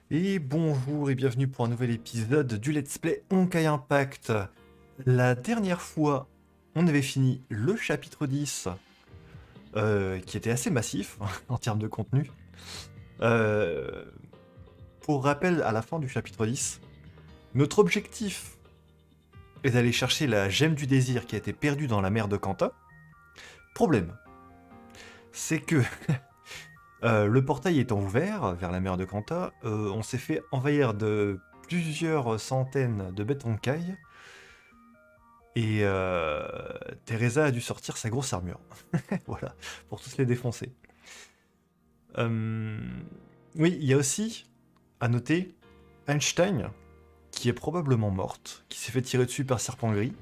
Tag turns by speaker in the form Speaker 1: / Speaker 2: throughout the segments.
Speaker 1: Et bonjour et bienvenue pour un nouvel épisode du Let's Play Honkai Impact. La dernière fois, on avait fini le chapitre 10, qui était assez massif en termes de contenu. Euh, pour rappel, à la fin du chapitre 10, notre objectif est d'aller chercher la gemme du désir qui a été perdue dans la mer de Kanta. Problème, c'est que le portail étant ouvert vers la mer de Kanta, on s'est fait envahir de plusieurs centaines de bêtes Honkai. Et Teresa a dû sortir sa grosse armure. Voilà, pour tous les défoncer. Euh, Oui, il y a aussi, à noter, Einstein, qui est probablement morte, qui s'est fait tirer dessus par Serpent Gris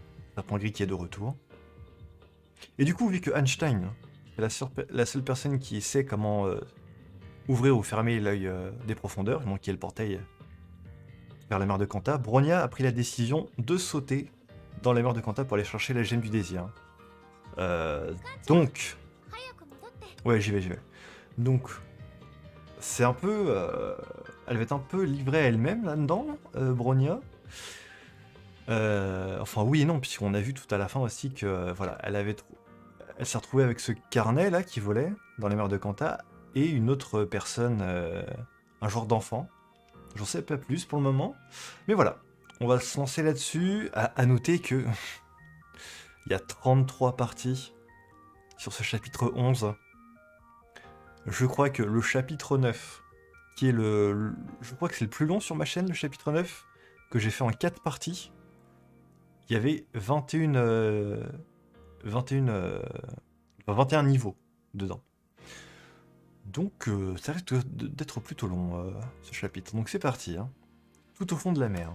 Speaker 1: qui est de retour. Et du coup, vu que Einstein est la seule personne qui sait comment ouvrir ou fermer l'œil des profondeurs, donc qui est le portail vers la mer de Kanta, Bronya a pris la décision de sauter dans la mer de Kanta pour aller chercher la gemme du désir. Euh, donc, ouais, j'y vais. Donc, c'est un peu. Elle va être un peu livrée à elle-même là-dedans, Bronya. Enfin, oui et non, puisqu'on a vu tout à la fin aussi que, voilà, elle s'est retrouvée avec ce carnet là qui volait dans les mers de Kanta et une autre personne, un joueur d'enfant. J'en sais pas plus pour le moment. Mais voilà, on va se lancer là-dessus. À noter que il y a 33 parties sur ce chapitre 11. Je crois que le chapitre 9, qui est je crois que c'est le plus long sur ma chaîne, le chapitre 9, que j'ai fait en 4 parties, il y avait 21, 21 niveaux dedans. Donc ça risque d'être plutôt long, ce chapitre. Donc c'est parti, hein. Tout au fond de la mer.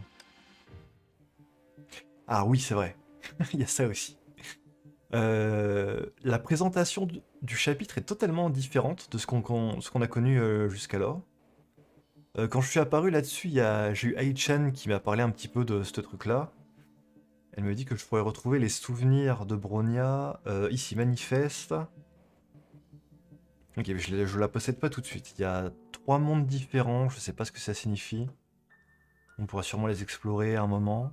Speaker 1: Ah oui, c'est vrai, il y a ça aussi. La présentation du chapitre est totalement différente de ce qu'on a connu jusqu'alors. Quand je suis apparu là-dessus, j'ai eu Ai-chan qui m'a parlé un petit peu de ce truc-là. Elle me dit que je pourrais retrouver les souvenirs de Bronya ici manifestes. Ok, mais je la possède pas tout de suite. Il y a 3 mondes différents, je sais pas ce que ça signifie. On pourra sûrement les explorer à un moment.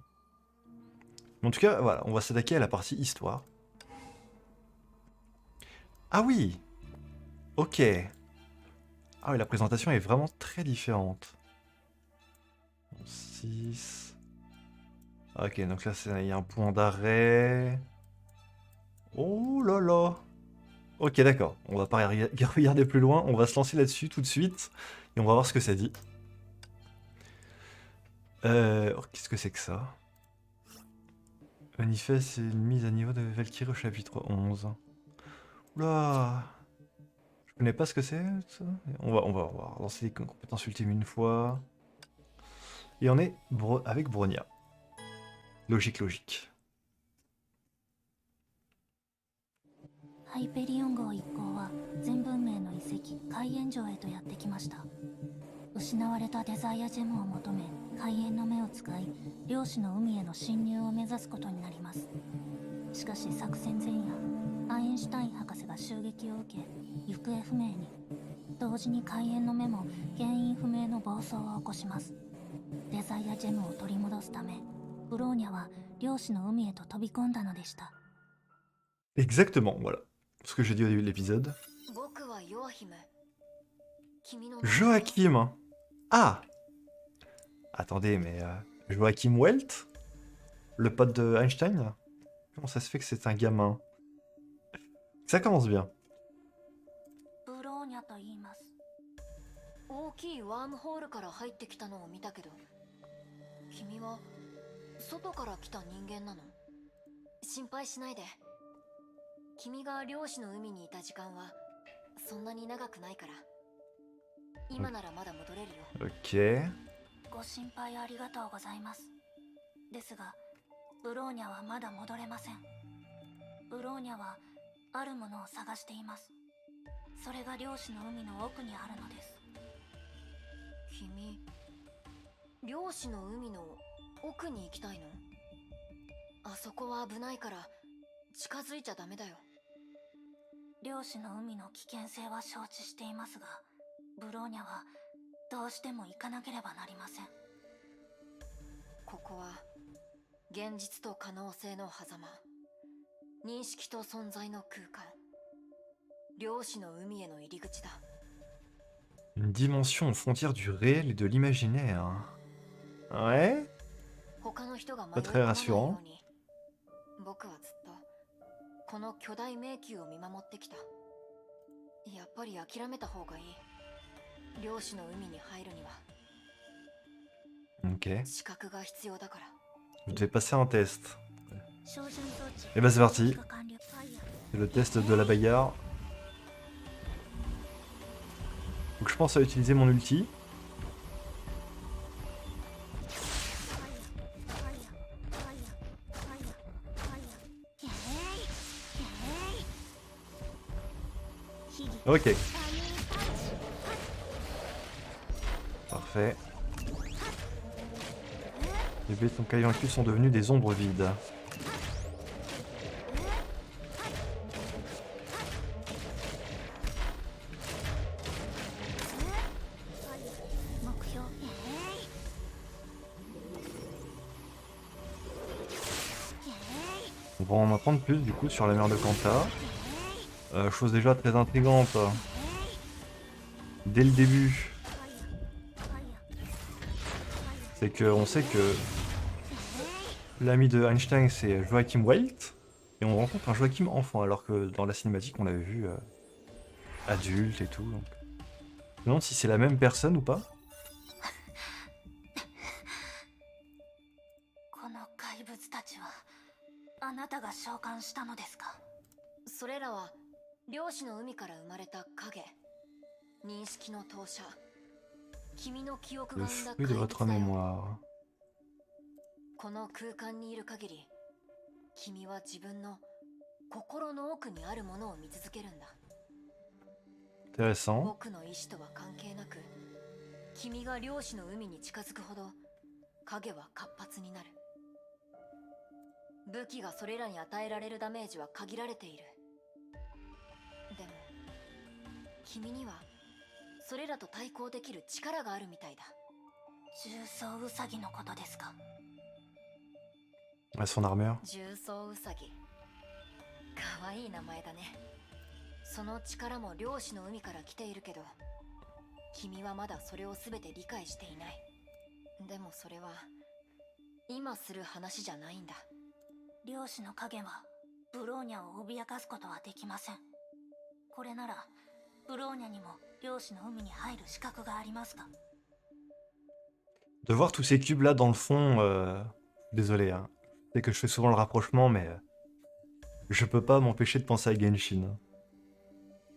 Speaker 1: Mais en tout cas, voilà, on va s'attaquer à la partie histoire. Ah oui. Ok. Ah oui, la présentation est vraiment très différente. 6. Ok, donc là, il y a un point d'arrêt. Oh là là. Ok, d'accord. On va pas regarder plus loin. On va se lancer là-dessus tout de suite. Et on va voir ce que ça dit. Qu'est-ce que c'est que ça? Manifeste, c'est une mise à niveau de Valkyrie au chapitre 11. Oula. Je connais pas ce que c'est, ça. On va lancer les compétences ultimes une fois. Et on est avec Bronya. Logique, logique.
Speaker 2: ハイペリオン号一行は全文明の遺跡海縁城へとやってきました。失われたデザイアジェムを求め海縁の目を使い漁師の海への侵入を目指すことになります。しかし作戦前夜アインシュタイン博士が襲撃を受け行方不明に。同時に海縁の目も原因不明の暴走を起こします。デザイアジェムを取り戻すためブローニャは漁師の海へと飛び込んだのでした。
Speaker 1: Exactement, voilà. Ce que j'ai dit au début de l'épisode. Joachim. Ah. Attendez, mais Joachim Welt? Le pote de Einstein? Comment ça se fait que c'est un gamin? Ça commence bien.
Speaker 2: ブローニャと言います。
Speaker 3: 大きいワームホールから入ってきたのを見たけど、君は外から来た人間なの？心配しないで。君が漁師の海にいた時間はそんなに長くないから。今ならまだ戻れるよ。
Speaker 1: Ok.
Speaker 2: ご心配ありがとうございます。ですが、ブローニャはまだ戻れません。ブローニャはあるものを探しています。それが漁師の海の奥にあるのです。
Speaker 3: 君、漁師の海の奥に行きたいの？あそこは危ないから近づいちゃダメだよ。
Speaker 2: 漁師の海の危険性は承知していますが、ブローニャはどうしても行かなければなりません。
Speaker 3: ここは現実と可能性の狭間、認識と存在の空間、量子の海への入り口だ。
Speaker 1: Une dimension aux frontières du réel et de l'imaginaire. Ouais,
Speaker 3: 他の人が迷い
Speaker 1: pas
Speaker 3: 込
Speaker 1: très
Speaker 3: まないよ
Speaker 1: rassurant.
Speaker 3: うに、僕はずっとこの巨大迷宮を見守ってきた。やっぱり諦めた方がいい。漁師の海に入るには
Speaker 1: Ok.
Speaker 3: 資格が必要だから。
Speaker 1: Vous devez passer un test.
Speaker 2: 照準装置
Speaker 1: Et bah c'est parti.
Speaker 2: が完了。ファイヤー
Speaker 1: C'est le test de la bagarre. Donc je pense à utiliser mon ulti.
Speaker 2: ファイヤーファイヤーファイヤーファイヤーファイヤーファイヤー
Speaker 1: Ok. Parfait. Les bétons vaincus sont devenus des ombres vides. On va en apprendre plus du coup sur la mer de Kanta. Chose déjà très intrigante. Dès le début, c'est qu'on sait que l'ami de Einstein c'est Joachim Wilt. Et on rencontre un Joachim enfant alors que dans la cinématique on l'avait vu adulte et tout. Donc... Je me demande si c'est la même personne ou pas.
Speaker 2: この怪物たちはあなたが召喚したのですか？
Speaker 3: それらは漁師の海から生まれた影、認識の投射、君の記憶
Speaker 1: Le
Speaker 3: が生んだ
Speaker 1: fruit de
Speaker 3: 怪物
Speaker 1: votre
Speaker 3: だよ。
Speaker 1: mémoire.
Speaker 3: この空間にいる限り、君は自分の心の奥にあるものを見続けるんだ。
Speaker 1: Intéressant.
Speaker 3: 僕の意志とは関係なく、君が漁師の海に近づくほど影は活発になる。武器がそれらに与えられるダメージは限られている。でも君にはそれらと対抗できる力があるみたいだ。
Speaker 2: 重装ウサギのことですか？
Speaker 1: Ouais, son armure.
Speaker 3: 重装ウサギ、かわいい名前だね。その力も漁師の海から来ているけど、君はまだそれを全て理解していない。でもそれは今する話じゃないんだ。
Speaker 2: 漁師の影はブローニャを脅かすことはできません。これならブローニャにも漁師の海に入る資格がありますか？
Speaker 1: De voir tous ces cubes là dans le fond, désolé, hein. C'est que je fais souvent le rapprochement, mais je peux pas m'empêcher de penser à Genshin.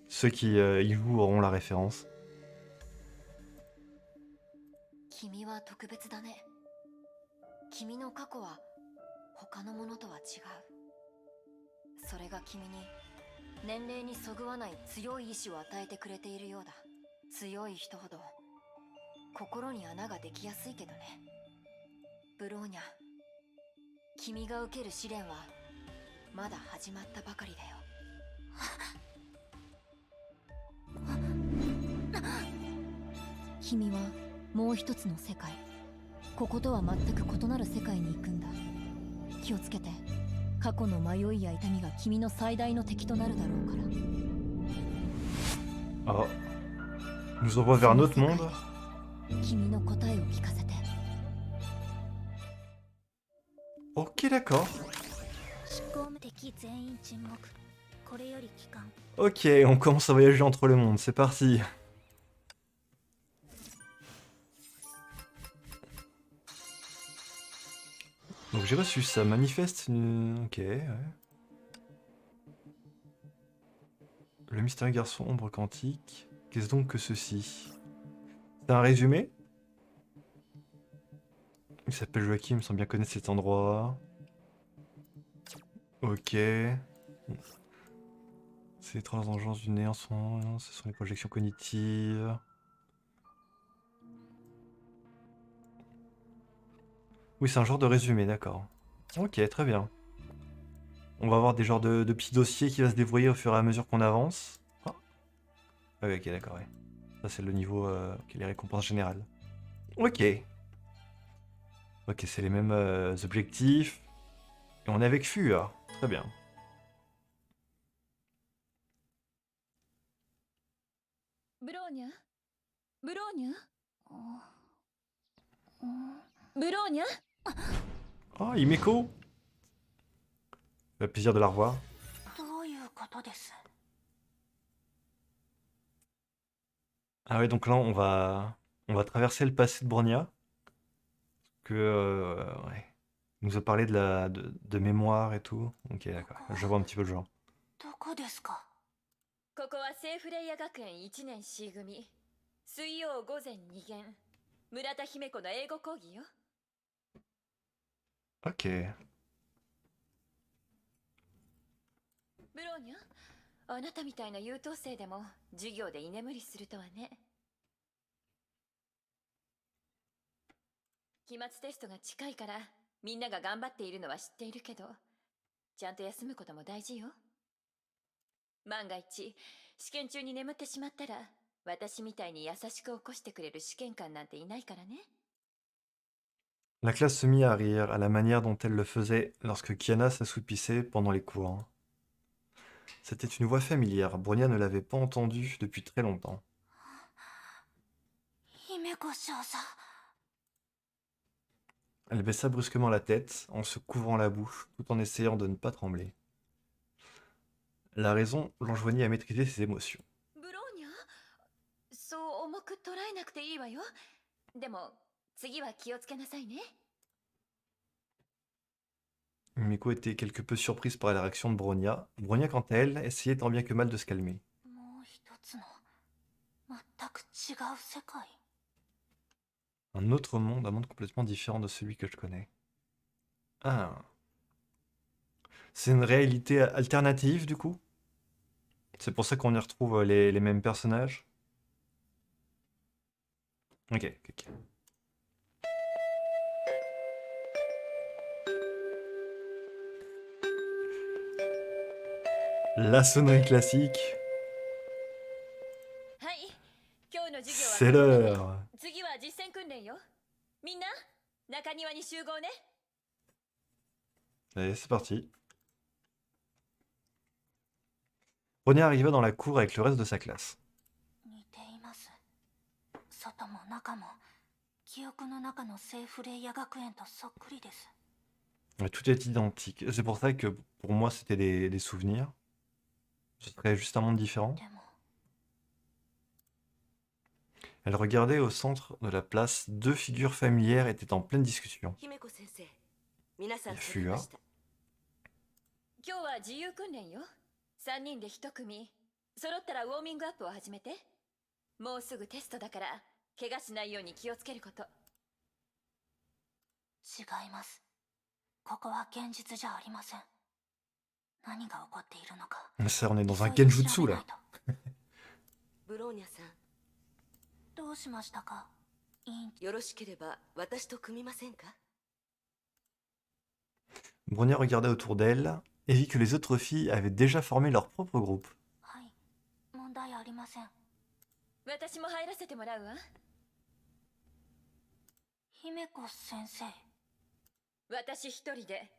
Speaker 1: Ceux qui y jouent auront la référence.
Speaker 3: 君は特別だね。君の過去は他のものとは違う。それが君に年齢にそぐわない強い意志を与えてくれているようだ。強い人ほど心に穴ができやすいけどね。ブローニャ、君が受ける試練はまだ始まったばかりだよ。君はもう一つの世界、こことは全く異なる世界に行くんだ。気をつけて。過去の迷いや痛みが君の最大の敵となるだろうから。
Speaker 1: Ah. Nous envoie vers un autre monde.
Speaker 3: 君の答えを聞かせて。
Speaker 1: Ok, d'accord.
Speaker 2: 執行敵全員沈黙。これより帰還。
Speaker 1: Ok, on commence à voyager entre les mondes, c'est parti. Donc j'ai reçu ça, manifeste une... Ok, ouais. Le mystérieux garçon ombre quantique. Qu'est-ce donc que ceci? C'est un résumé? Il s'appelle Joachim, sans bien connaître cet endroit. Ok. Ces étranges vengeances du néant sont... Ce sont les projections cognitives. Oui, c'est un genre de résumé, d'accord. Ok, très bien. On va avoir des genres de petits dossiers qui vont se débrouiller au fur et à mesure qu'on avance. Ah. Ah oui, ok, d'accord, ouais. Ça, c'est le niveau qui est les récompenses générales. Ok. Ok, c'est les mêmes objectifs. Et on est avec Fua. Très bien.
Speaker 3: Bronya Bronya
Speaker 2: うん
Speaker 3: Bronya
Speaker 1: Oh, Himeko. Ça fait plaisir de la revoir.
Speaker 2: どういうことです？
Speaker 1: Ah ouais, donc là, on va traverser le passé de Bronya. Que, ouais. Il nous a parlé de mémoire et tout. Ok, d'accord. Je vois un petit peu le genre.
Speaker 2: どこですか？
Speaker 3: ここはセーフレイヤ学園1年 C 組水曜午前2限村田姫子の英語講義よ。
Speaker 1: Ok.
Speaker 3: ブローニャ、あなたみたいな優等生でも授業で居眠りするとはね。期末テストが近いからみんなが頑張っているのは知っているけど、ちゃんと休むことも大事よ。万が一試験中に眠ってしまったら、私みたいに優しく起こしてくれる試験官なんていないからね。
Speaker 1: La classe se mit à rire à la manière dont elle le faisait lorsque Kiana s'assoupissait pendant les cours. C'était une voix familière. Bronya ne l'avait pas entendue depuis très longtemps.
Speaker 2: 姫子少佐。
Speaker 1: Elle baissa brusquement la tête en se couvrant la bouche tout en essayant de ne pas trembler. La raison l'enjoignit à maîtriser ses émotions.
Speaker 3: ブローニャ、そう重く捉えなくていいわよ。でも次は気をつけなさいね。
Speaker 1: Miko était quelque peu surprise par la réaction de Bronya. Bronya, quant à elle, essayait tant bien que mal de se calmer.
Speaker 2: もう一つの全く違う世界。
Speaker 1: Un autre monde, un monde complètement différent de celui que je connais. Ah. C'est une réalité alternative, du coup? C'est pour ça qu'on y retrouve les mêmes personnages? Ok, ok, ok. La sonnerie classique.
Speaker 3: はい、今日の授業は
Speaker 1: C'est l'heure.
Speaker 3: 次は実践訓練よ。みんな中庭に集合ね。
Speaker 1: Allez, c'est parti. Bronya arriva dans la cour avec le reste de sa classe.
Speaker 2: 似ています。外も中も記憶の中のセーフレイヤ学園とそっくりです。
Speaker 1: Ouais, tout est identique. C'est pour ça que pour moi c'était des souvenirs. Ce serait juste un monde différent.
Speaker 2: でも
Speaker 1: Elle regardait au centre de la place. Deux figures familières étaient en pleine discussion.
Speaker 4: 姫子先生、皆さん
Speaker 1: いや
Speaker 4: 揃いました。
Speaker 3: 今日は自由訓練よ。3人で1組。揃ったらウォーミングアップを始めて。もうすぐテストだから怪我しないように気をつけること。
Speaker 2: 違います。ここは現実じゃありません。何が起こっているのか。
Speaker 1: Ça, on est dans un
Speaker 2: 急いで調
Speaker 1: genjutsu
Speaker 2: べない
Speaker 1: là.
Speaker 2: と。
Speaker 4: ブローニャさん、
Speaker 2: どうしましたか、委員長。
Speaker 4: よろしければ私と組みませんか？
Speaker 1: Bronya regardait autour d'elle et vit que les autres filles avaient déjà formé leur propre groupe.
Speaker 2: はい、問題ありません。
Speaker 3: 私も入らせてもらうわ。
Speaker 2: 姫子先生。
Speaker 3: 私一人で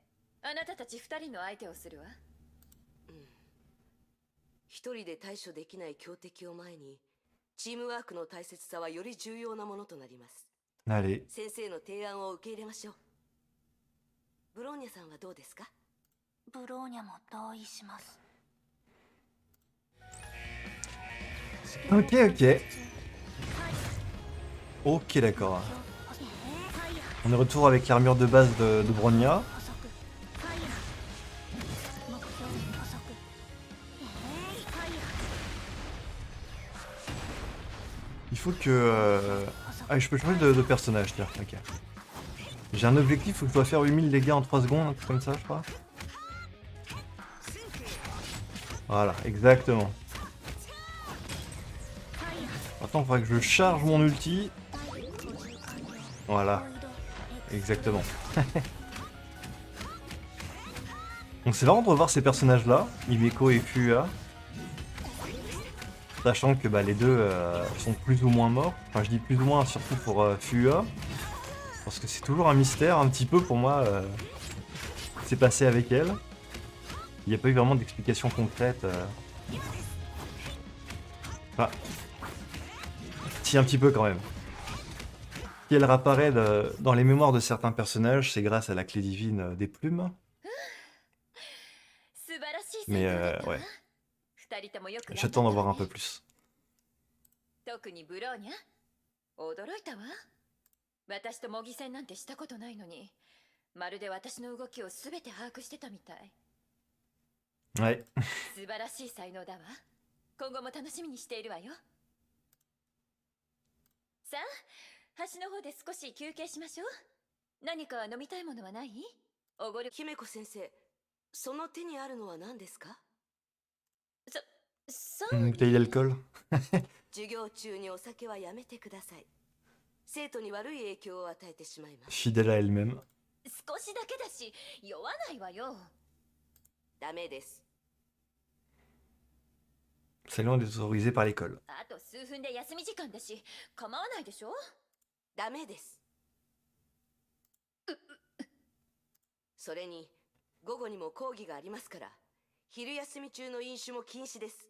Speaker 3: あなたたち2人の相手をするわ。
Speaker 4: 一人で対処できない強敵を前に、チームワークの大切さはより重要なものとなります。
Speaker 1: Allez.
Speaker 4: 先生の提案を受け入れましょう。ブローニャさんはどうですか？
Speaker 2: ブローニャも同意します。
Speaker 1: Ok, ok. Ok, d'accord. On est retour avec l'armure de base de Bronya. Il faut que... Ah, je peux changer de personnage, tiens, ok. J'ai un objectif, faut que je dois faire 8000 dégâts en 3 secondes, un truc comme ça, je crois. Voilà, exactement. Maintenant, il faudra que je charge mon ulti. Voilà, exactement. Donc c'est marrant de revoir ces personnages-là, Himeko et Fua. Sachant que bah, les deux sont plus ou moins morts. Enfin, je dis plus ou moins, surtout pour Fuwa. Parce que c'est toujours un mystère, un petit peu pour moi, ce qui s'est passé avec elle. Il n'y a pas eu vraiment d'explication concrète. Enfin, si, un petit peu quand même. Si elle réapparaît dans les mémoires de certains personnages, c'est grâce à la clé divine des plumes.
Speaker 3: 素晴らしい
Speaker 1: Mais
Speaker 3: 戦闘だったわ
Speaker 1: ouais,
Speaker 3: 二人ともよく頑張った
Speaker 1: j'attends d'en
Speaker 3: わ
Speaker 1: voir un
Speaker 3: ね
Speaker 1: peu plus.
Speaker 3: 特にブローニャ驚いたわ私と模擬戦なんてしたことないのにまるで私の動きを全て把握してたみたい
Speaker 1: Ouais.
Speaker 3: 素晴らしい才能だわ今後も楽しみにしているわよさあ橋の方で少し休憩しましょう何か飲みたいものはないおごる
Speaker 4: 姫子先生、その手にあるのは何ですか？
Speaker 3: そう
Speaker 1: Une bouteille d'alcool.
Speaker 4: 授業中にお酒はやめてください。生徒に悪い影響を与えてしまいます。
Speaker 1: Fidèle à elle-même.
Speaker 3: 少しだけだし酔わないわよ
Speaker 4: ダメです。
Speaker 1: C'est loin d'être autorisé par l'école.
Speaker 3: あと数分で休み時間だし構わないでしょ
Speaker 4: ダメです。それに午後にも講義がありますから、昼休み中の飲酒も禁止です。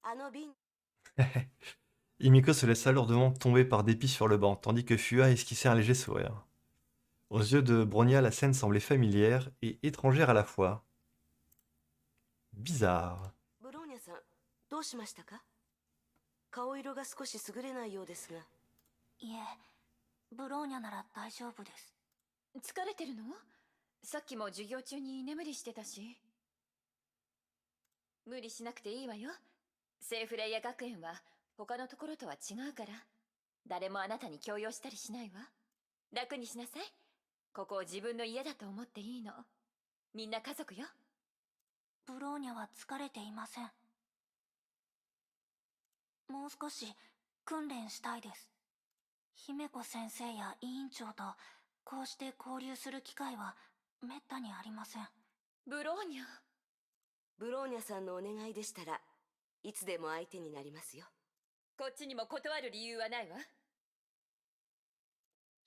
Speaker 4: あの瓶
Speaker 1: Himiko se laissa lourdement tomber par dépit sur le banc, tandis que Fuwa esquissait un léger sourire. Aux yeux de Bronya, la scène semblait familière et étrangère à la fois. Bizarre.
Speaker 4: ブローニャさん、どうしましたか？顔色が少し優れないようですが。
Speaker 2: いえ、ブローニャなら大丈夫です。
Speaker 3: 疲れてるのさっきも授業中に居眠りしてたし無理しなくていいわよセーフレイヤ学園は他のところとは違うから誰もあなたに強要したりしないわ楽にしなさいここを自分の家だと思っていいのみんな家族よ
Speaker 2: ブローニャは疲れていません。もう少し訓練したいです。姫子先生や委員長とこうして交流する機会はめったにありません。
Speaker 3: ブローニャ
Speaker 4: ブローニャさんのお願いでしたらいつでも相手になりますよ。
Speaker 3: こっちにも断る理由はないわ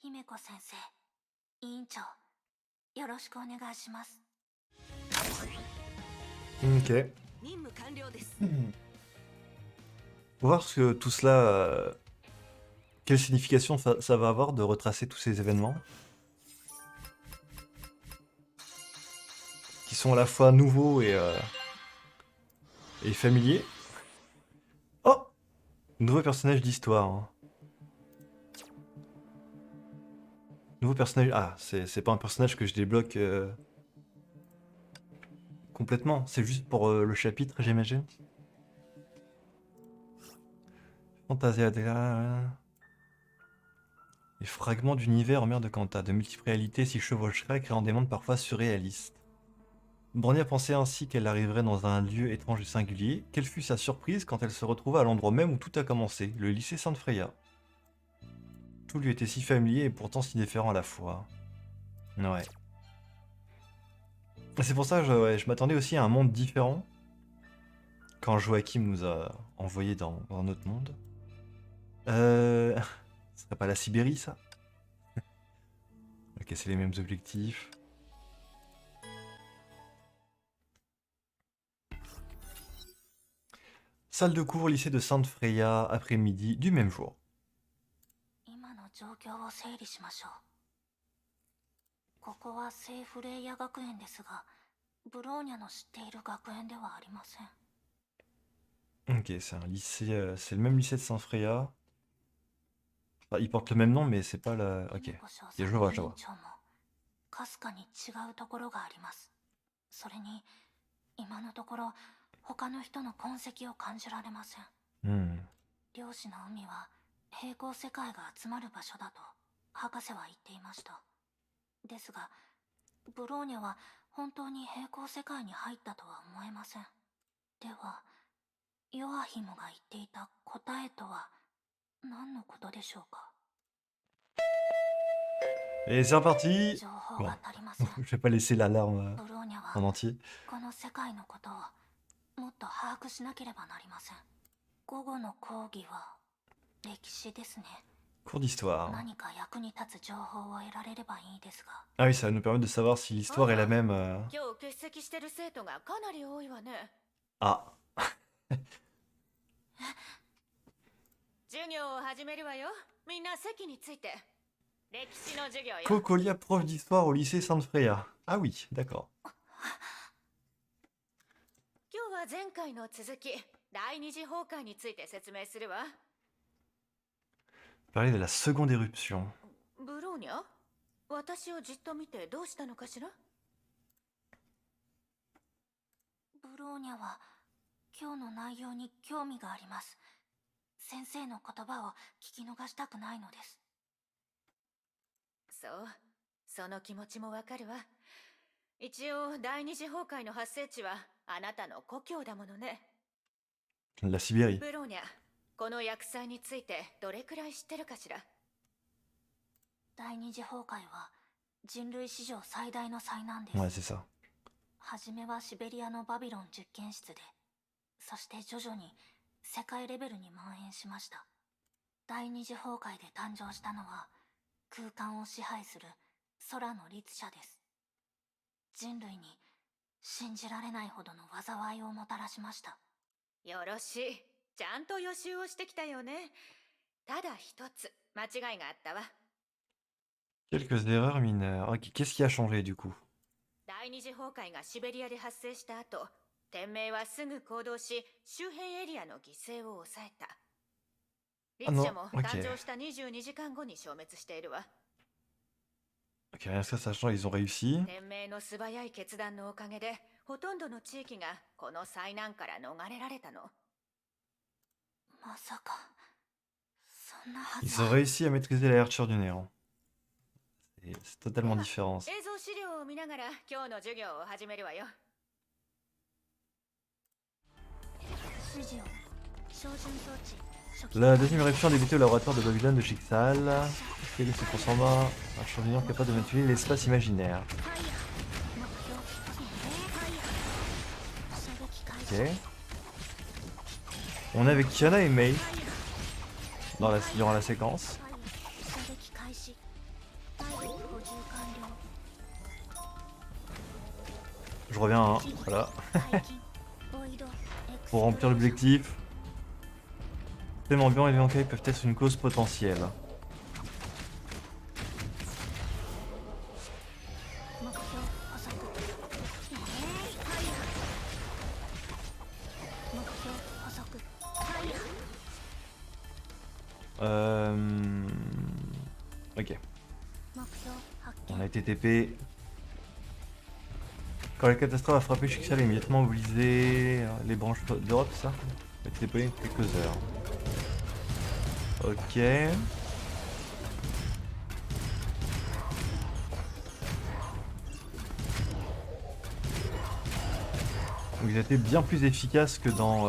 Speaker 2: 姫子先生、委員長、よろしくお願いします。
Speaker 1: Ok.
Speaker 4: 任務完了です。
Speaker 1: Faut voir ce que tout cela... quelle signification ça va avoir de retracer tous ces événements. Qui sont à la fois nouveaux et familiers. Oh! Nouveau personnage d'histoire. Hein. Nouveau personnage... Ah, c'est pas un personnage que je débloque complètement. C'est juste pour le chapitre, j'imagine. Fantasia... Les fragments d'univers en mer de Kanta, de multiples réalités s'y chevaucheraient, créant des mondes parfois surréalistes. Bronya pensait ainsi qu'elle arriverait dans un lieu étrange et singulier. Quelle fut sa surprise quand elle se retrouva à l'endroit même où tout a commencé, le lycée Sainte Freya. Tout lui était si familier et pourtant si différent à la fois. Ouais. C'est pour ça que je m'attendais aussi à un monde différent quand Joachim nous a envoyés dans un autre monde. Ce serait pas la Sibérie, ça? Ok, c'est les mêmes objectifs. Salle de cours, lycée de Sainte Freya, après-midi du même jour.
Speaker 2: 今の状況を整理しましょう。ここはセーフレイヤ学園ですが、ブローニャの知っている学園ではありません。
Speaker 1: Ok, c'est un lycée, c'est le même lycée de Sainte Freya. Enfin, il porte le même nom, mais c'est pas la... Ok,
Speaker 2: 姫子少佐
Speaker 1: je
Speaker 2: の
Speaker 1: vois,
Speaker 2: 委
Speaker 1: je
Speaker 2: 員
Speaker 1: vois.
Speaker 2: 長もかすかに違うところがあります。それに今のところ他の人の痕跡を感じられません。
Speaker 1: Hmm.
Speaker 2: 漁師の海は平行世界が集まる場所だと博士は言っていました。ですがブローニャは本当に平行世界に入ったとは思えません。ではヨアヒムが言っていた答えとは何のことでしょうか。
Speaker 1: Et c'est reparti.
Speaker 2: 情報
Speaker 1: Bon,
Speaker 2: が足りません。
Speaker 1: je vais pas laisser l'alarme
Speaker 2: ブローニャ
Speaker 1: en
Speaker 2: は
Speaker 1: entier.
Speaker 2: この世界のことをもっと把握しなければなりません。午後の講義は歴史ですね。
Speaker 1: Cours d'histoire.
Speaker 2: 何か役に立つ情報を得られればいいですが。
Speaker 1: Ah oui, ça va nous permettre de savoir si l'histoire est la même.
Speaker 4: 今日欠席してる生徒がかなり多いわね。
Speaker 1: Ah,
Speaker 4: 授業を始めるわよ。みんな席について。歴史の授業よ。
Speaker 1: Cocolia, prof d'histoire au lycée San Freya. Ah oui, d'accord.
Speaker 4: 今日は前回の続き、第二次崩壊について説明するわ。
Speaker 1: Parler de la seconde éruption.
Speaker 4: ブローニャ、私をじっと見てどうしたのかしら。
Speaker 2: ブローニャは今日の内容に興味があります。先生の言葉を聞き逃したくないのです。
Speaker 4: そう、その気持ちもわかるわ。一応第二次崩壊の発生地はあなたの故郷だものね。
Speaker 1: La Sibérie.
Speaker 4: ブローニャ、この薬剤についてどれくらい知ってるかしら。
Speaker 2: 第二次崩壊は人類史上最大の災難です。
Speaker 1: Ouais, c'est ça.
Speaker 2: はじめはシベリアのバビロン実験室で、そして徐々に世界レベルに蔓延しました。第二次崩壊で誕生したのは空間を支配する空の律者です。人類に信じられないほどの災いをもたらしました。
Speaker 4: よろしい。ちゃんと予習をしてきたよね。ただ一つ間違いがあったわ。
Speaker 1: Quelques erreurs mineures. Ok, qu'est-ce qui a changé du coup?
Speaker 4: 第二次崩壊がシベリアで発生した後、天命はすぐ行動し、周辺エリアの犠牲を抑えた。律者も誕生した22時間後に消滅しているわ。
Speaker 1: Ok, rien que ça, sachant ils ont réussi.
Speaker 4: 天命の素早い決断のおかげで、ほとんどの地域がこの災難から逃れられたの。
Speaker 2: まさかそんなはず
Speaker 1: Ils ont
Speaker 2: は。
Speaker 1: réussi à maîtriser la herture du néant. C'est totalement différent. Ça.
Speaker 4: 映像資料を見ながら今日の授業を始めるわよ。
Speaker 2: 指示を照準装置初期
Speaker 1: La deuxième éruption a débuté au laboratoire de Babylone de Chixal. Quel est ce pourcent un champignon capable de manipuler l'espace imaginaire.
Speaker 2: 射撃開
Speaker 1: Ok. On est avec Kiana et Mei durant la séquence.
Speaker 2: 射撃開始。体力補充完了。
Speaker 1: Je reviens, hein, voilà.
Speaker 2: 解禁ボイドエクス
Speaker 1: Pour remplir l'objectif. Thème ambiant et l'éventail peuvent être une cause potentielle.
Speaker 2: 目標補足。目標補足。
Speaker 1: Ok.
Speaker 2: 目標発
Speaker 1: On
Speaker 2: 見
Speaker 1: a été TP. Quand la catastrophe a frappé Chixal, a immédiatement mobilisé les branches d'Europe, c'est ça? On a été déployé quelques heures. Ok. Donc ils étaient bien plus efficaces que dans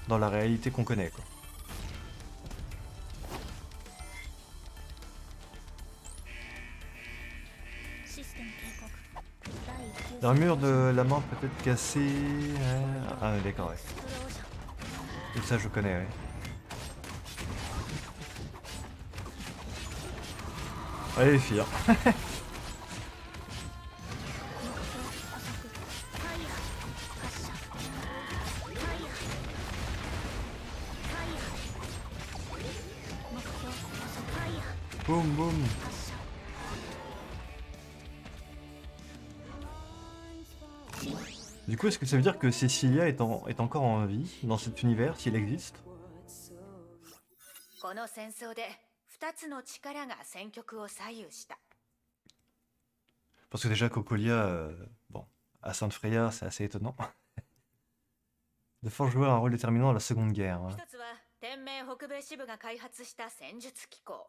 Speaker 1: la réalité qu'on connaît, quoi.
Speaker 2: Système 警告。第一級
Speaker 1: L'armure de la main peut être cassée. Ah d'accord, ouais.
Speaker 2: スクロージャン
Speaker 1: Tout ça je connais, ouais. Allez les filles.
Speaker 2: 目標補足。ファイヤー発射。ファイヤー。ファイヤー。目標補足。ファイヤー
Speaker 1: Boum boum.
Speaker 2: 発射。
Speaker 1: Du coup, est-ce que ça veut dire que Cecilia est encore en vie dans cet univers, s'il existe?
Speaker 4: この戦争で2つの力が戦局を左右した。
Speaker 1: Parce que déjà, Cocolia, bon, à Sainte Freya, c'est assez étonnant. De forts joueurs un rôle déterminant dans la Seconde Guerre. Hein.
Speaker 4: 一つは天命北米支部が開発した戦術機構。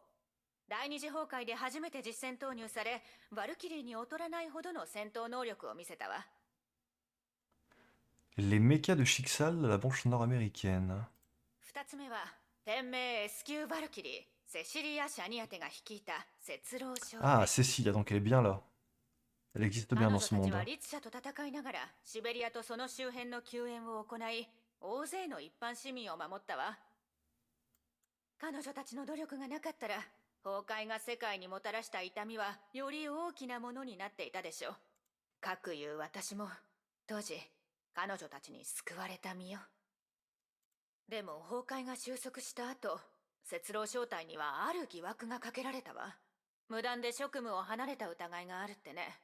Speaker 4: 第二次崩壊で初めて実戦投入され、バルキリーに劣らないほどの戦闘能力を見せたわ。
Speaker 1: Les mechas de Chixal de la branche nord-américaine.
Speaker 4: 二つ目は天命 S 級バルキリー、セシリア・シャニアテが率いた節郎将
Speaker 1: Ah, Cecilia, donc elle est bien là. Elle existe bien
Speaker 4: 彼
Speaker 1: dans
Speaker 4: 女
Speaker 1: ce
Speaker 4: たち
Speaker 1: monde.
Speaker 4: は律者と戦いながらシベリアとその周辺の救援を行い、大勢の一般市民を守ったわ。彼女たちの努力がなかったら、崩壊が世界にもたらした痛みはより大きなものになっていたでしょう。かくいう私も当時彼女たちに救われた身よ。でも崩壊が収束した後、節郎正体にはある疑惑がかけられたわ。無断で職務を離れた疑いがあるってね。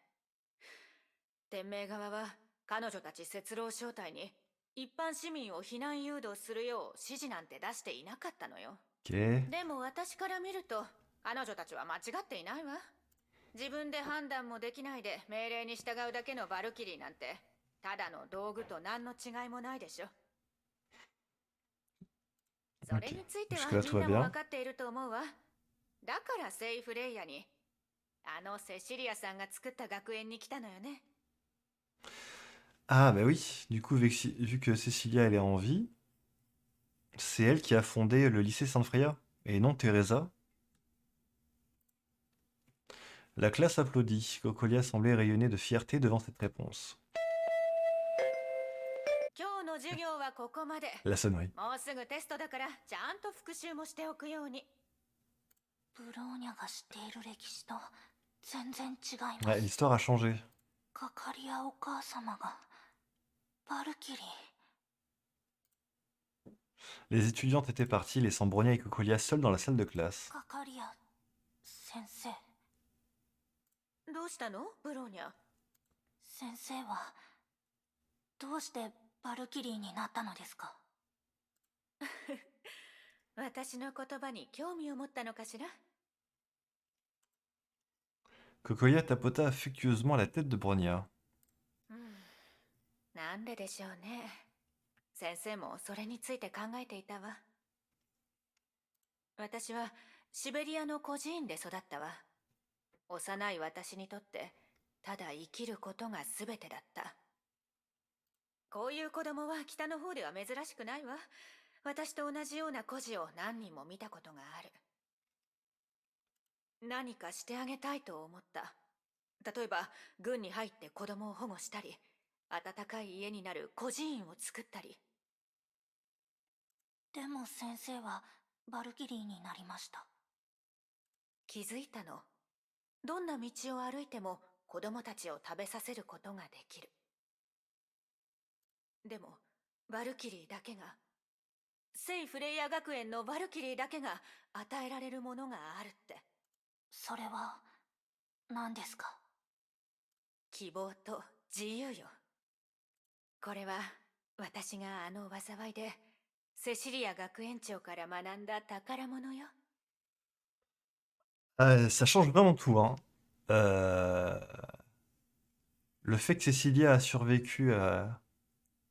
Speaker 4: 天命側は彼女たち節郎正体に一般市民を避難誘導するよう指示なんて出していなかったのよ。
Speaker 1: Ok.
Speaker 4: でも私から見ると彼女たちは間違っていないわ。自分で判断もできないで命令に従うだけのバルキリーなんてただの道具と何の違いもないでしょ。それについては
Speaker 1: Jusque-là, tout
Speaker 4: みん
Speaker 1: va
Speaker 4: なも
Speaker 1: bien.
Speaker 4: 分かっていると思うわ。だからセイフレイヤにセシリアさんが作った学園に来たのよね。
Speaker 1: Ah, bah oui, du coup, vu que Cecilia, elle est en vie, c'est elle qui a fondé le lycée Sainte Freya, et non Teresa. La classe applaudit. Cocolia semblait rayonner de fierté devant cette réponse.
Speaker 4: 今日の授業はここまで。
Speaker 1: La sonnerie.
Speaker 4: もうすぐテストだからちゃんと復習もしておくように。
Speaker 2: ブローニャが知っている歴史と全然違いま
Speaker 1: Ouais,
Speaker 2: す。
Speaker 1: l'histoire a changé.
Speaker 2: カカリアお母様がバルキリー。
Speaker 1: Les étudiantes étaient parties, laissant Bronia et Cocolia seules dans la salle de classe.
Speaker 2: カカリア先生。
Speaker 4: どうしたのブローニャ。
Speaker 2: 先生はどうしてバルキリーになったのですか？
Speaker 4: 私の言葉に興味を持ったのかしら。
Speaker 1: Cocolia tapota affectueusement la tête de Bronia.
Speaker 4: なんででしょうね。先生もそれについて考えていたわ。私はシベリアの孤児院で育ったわ。幼い私にとってただ生きることが全てだった。こういう子供は北の方では珍しくないわ。私と同じような孤児を何人も見たことがある。何かしてあげたいと思った。例えば軍に入って子供を保護したり、暖かい家になる孤児院を作ったり。
Speaker 2: でも先生はバルキリーになりました。
Speaker 4: 気づいたの。どんな道を歩いても子供たちを食べさせることができる。でもバルキリーだけが、聖フレイヤ学園のバルキリーだけが与えられるものがあるって。
Speaker 2: それは何ですか？
Speaker 4: 希望と自由よ。これは私が災いでセシリア学園長から学んだ宝物よ。
Speaker 1: Ça change vraiment tout, hein. Le fait que Cecilia a survécu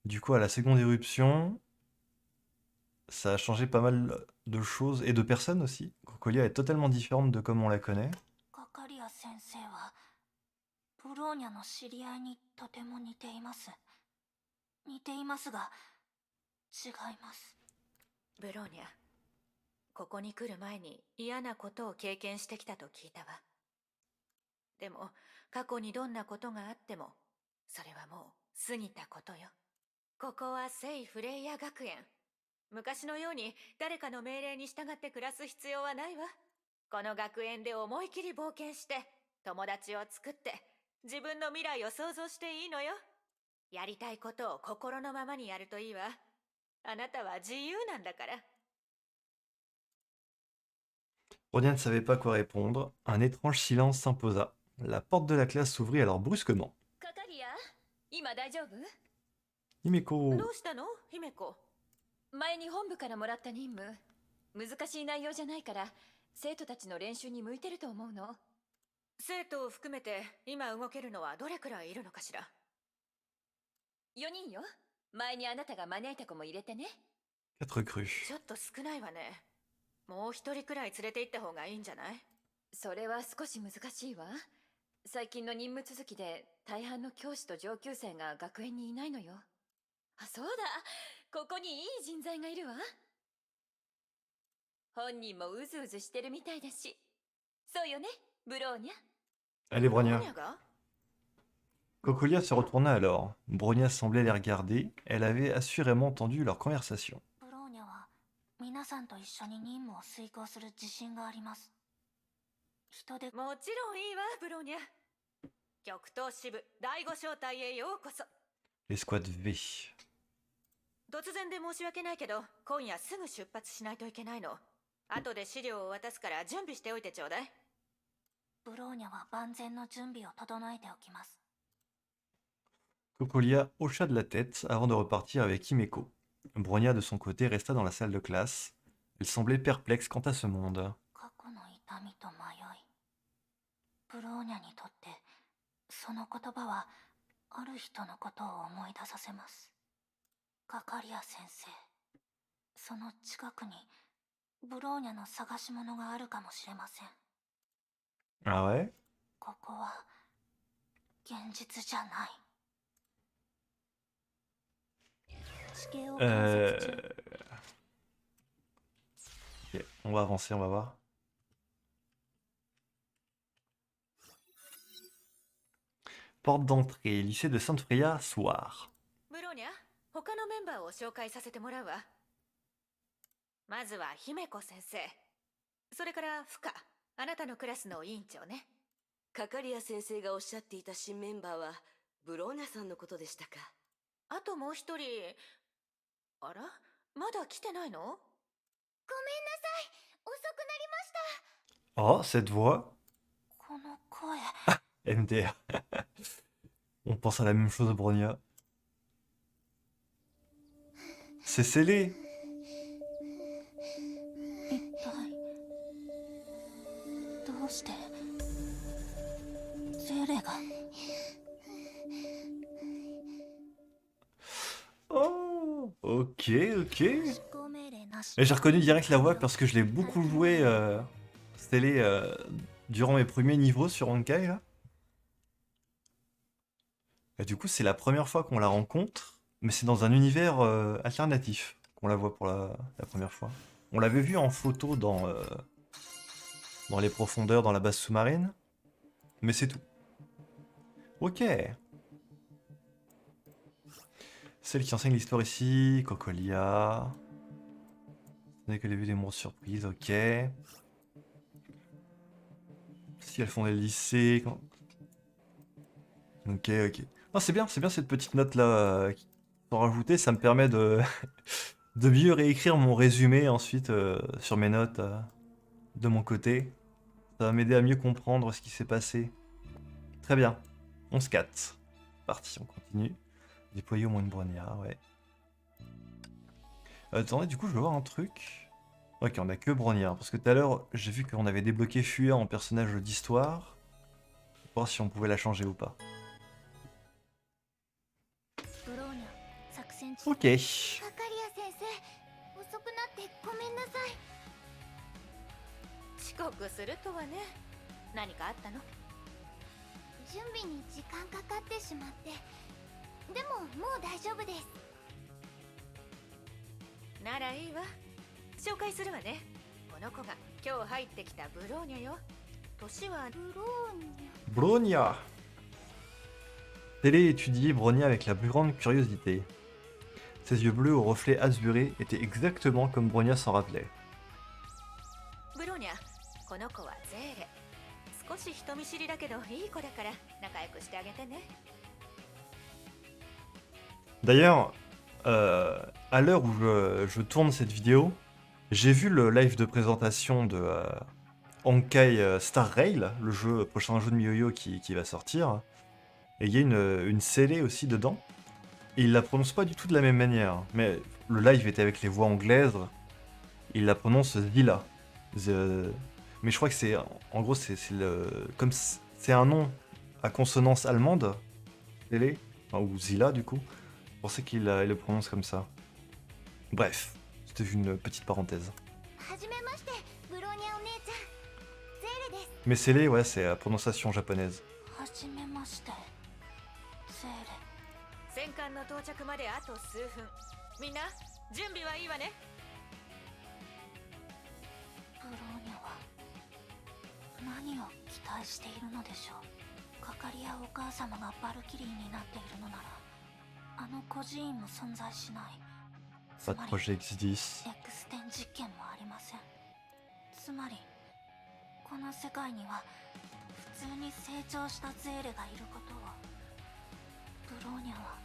Speaker 1: du coup à la seconde éruption, ça a changé pas mal de choses et de personnes aussi. Cocolia est totalement différente de comme on la connaît.
Speaker 2: カカリア先生はブローニャの知り合いにとても似ています。似ていますが違います。
Speaker 4: ブローニャ、ここに来る前に嫌なことを経験してきたと聞いたわ。でも過去にどんなことがあってもそれはもう過ぎたことよ。ここは聖フレイヤ学園。昔のように誰かの命令に従って暮らす必要はないわ。この学園で思い切り冒険して友達を作って自分の未来を想像していいのよ。やりたいことを心のままにやるといいわ。あなたは自由なんだから。
Speaker 1: Bronia ne savait pas quoi répondre. Un étrange silence s'imposa. La porte de la classe s'ouvrit alors brusquement.
Speaker 3: カカリア、今大丈夫？
Speaker 1: Himeko.
Speaker 4: どうしたの姫子。
Speaker 3: 前に本部からもらった任務、難しい内容じゃないから生徒たちの練習に向いてると思うの。
Speaker 4: 生徒を含めて今動けるのはどれくらいいるのかしら。
Speaker 3: 4人よ。前にあなたが招いた子も入れてね。
Speaker 1: 4 recrues.
Speaker 4: ちょっと少ないわね。もう一人くらい連れて行った方がいいんじゃない？
Speaker 3: それは少し難しいわ。最近の任務続きで大半の教師と上級生が学園にいないのよ。あ、そうだ、ここにいい人材がいるわ。本人もうずうずしてるみたいだし。そうよね、ブローニャ。
Speaker 1: Allez,
Speaker 4: ブロー
Speaker 1: Bronia.
Speaker 4: ニャが？
Speaker 1: Cocolia se retourna alors. Bronia semblait les regarder. Elle avait assurément entendu leur conversation.
Speaker 2: ブローニャは皆さんと一緒に任務を遂行する自信があります。人で
Speaker 4: もちろんいいわ、ブローニャ。極東支部第5小隊へようこそ。
Speaker 1: L'escouade V.
Speaker 4: 突然で申し訳ないけど、今夜すぐ出発しないといけないの。後で資料を渡すから準備しておいてちょうだい。
Speaker 2: ブローニャは万全の準備を整えておきます。
Speaker 1: Cocolia hocha de la tête avant de repartir avec Himeko. Bronia, de son côté, resta dans la salle de classe. Elle semblait perplexe quant à ce monde.
Speaker 2: 過去の痛みと迷い。ブローニャにとってその言葉はある人のことを思い出させます。カカリア先生。その近くにブローニャの探し物があるかもしれません。
Speaker 1: Ah ouais?
Speaker 2: ここは現実じゃない。地形を観察中。
Speaker 1: Ok, on va avancer, on va voir. Porte d'entrée, lycée de Sainte Freya, soir.
Speaker 4: ブローニャ、他のメンバーを紹介させてもらうわ。まずは姫子先生。それからフカ、あなたのクラスの委員長ね。
Speaker 5: カカリア先生がおっしゃっていた新メンバーはブローニャさんのことでしたか。
Speaker 4: あともう一人、あら、まだ来てないの？
Speaker 2: ごめんなさい。遅くなりました。
Speaker 1: Oh, cette voix.
Speaker 2: この声。
Speaker 1: MDR. On pense à la même chose, Bronia. C'est scellé.
Speaker 2: 一体どうしてゼレが。
Speaker 1: Oh, ok, ok.
Speaker 2: 執行命令なし。
Speaker 1: Et j'ai reconnu direct la voix parce que je l'ai beaucoup joué scellé durant mes premiers niveaux sur Honkai là. Et du coup, c'est la première fois qu'on la rencontre, mais c'est dans un univers alternatif qu'on la voit pour la première fois. On l'avait vue en photo dans les profondeurs, dans la base sous-marine, mais c'est tout. Ok. Celle qui enseigne l'histoire ici, Cocolia. Ce n'est que les vues des monstres surprises, ok. Si elle fondait le lycée. Ok, ok. Non, c'est bien cette petite note là qui sont rajoutées, ça me permet de, de mieux réécrire mon résumé ensuite sur mes notes de mon côté. Ça va m'aider à mieux comprendre ce qui s'est passé. Très bien. 11-4. Parti, on continue. Déployer au moins une Bronia, ouais. Attendez, du coup, je veux voir un truc. Ok, on a que Bronia. Parce que tout à l'heure, j'ai vu qu'on avait débloqué Fuya en personnage d'histoire. Voir si on pouvait la changer ou pas.
Speaker 2: ブローニャ作戦中。
Speaker 1: Ok.
Speaker 2: カカリア先生、遅くなってごめんなさい。
Speaker 4: 遅刻するとはね。何かあったの？
Speaker 2: 準備に時間かかってしまって。でももう大丈夫です。
Speaker 4: ならいいわ。紹介するわね。この子が今日入ってきたブローニャよ。年は
Speaker 2: ブローニャ。
Speaker 1: Bronia. Télé étudiait Bronia avec la plus grande curiosité. Ses yeux bleus aux reflets azurés étaient exactement comme Bronia s'en rappelait.
Speaker 4: ブローニャ、この子はゼーレ。少し人見知りだけどいい子だから仲良くしてあげてね。
Speaker 1: D'ailleurs, à l'heure où je tourne cette vidéo, j'ai vu le live de présentation de Honkai Star Rail, le prochain jeu de MiYoYo qui va sortir. Et il y a une scellée aussi dedans. Et il la prononce pas du tout de la même manière. Mais le live était avec les voix anglaises. Il la prononce Zilla. Mais je crois que c'est... En gros, c'est comme c'est un nom à consonance allemande. Scellée. Enfin, ou Zilla, du coup. Je pensais qu'il le prononce comme ça. Bref. C'était une petite parenthèse.
Speaker 2: はじめまして、ブローニャお姉ちゃん。ゼーレです。
Speaker 1: Mais scellée, ouais, c'est la prononciation japonaise.
Speaker 2: はじめまして、ゼーレ。
Speaker 4: 戦艦の到着まであと数分。みんな準備はいいわね。
Speaker 2: ブローニャは何を期待しているのでしょう。カカかりやお母様がバルキリーになっているのなら、あの孤児院も存在しない。つ
Speaker 1: Pas de
Speaker 2: まり
Speaker 1: projet X10.
Speaker 2: エクステン実験もありません。つまりこの世界には普通に成長したゼーレがいることをブローニャは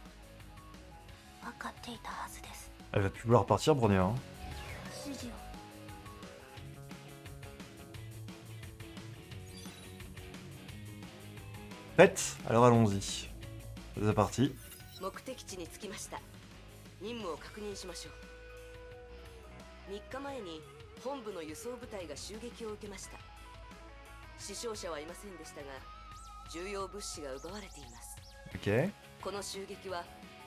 Speaker 2: 分かっていたはずです。
Speaker 1: Elle va plus vouloir partir, Bronia. Hein.
Speaker 2: 指示を。
Speaker 1: Prête? Alors allons-y. C'est parti.
Speaker 5: 目的地に着きました。任務を確認しましょう。3日前に本部の輸送部隊が襲撃を受けました。死傷者はいませんでしたが、重要物資が奪われています。
Speaker 1: Ok.
Speaker 5: この襲撃は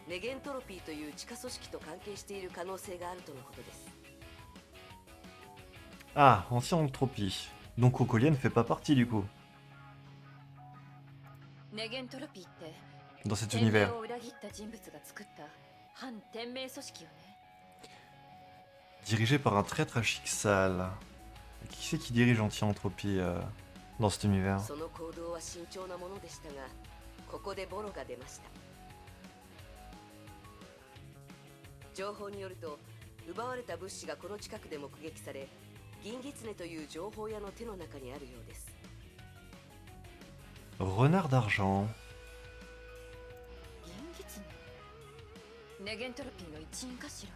Speaker 5: ネゲントロピーという地下組織と関係している可能性があるとのことです。
Speaker 1: Ah, ancien-entropie. Donc Cocolia ne fait pas partie du coup,
Speaker 3: ネゲントロピーって
Speaker 1: dans cet
Speaker 3: 天命
Speaker 1: univers.
Speaker 3: を裏切った人物が作った反天命組織よね。
Speaker 1: Dirigé par un traître à Chixal. Qui c'est qui dirige Anti-Entropie dans cet univers?
Speaker 5: その行動は慎重なものでしたが、ここでボロが出ました。情報によると、奪われた物資がこの近くで目撃され、銀狐という情報屋の手の中にあるようです。
Speaker 1: Renard d'argent.
Speaker 3: 銀狐ネゲントロピーの一員かし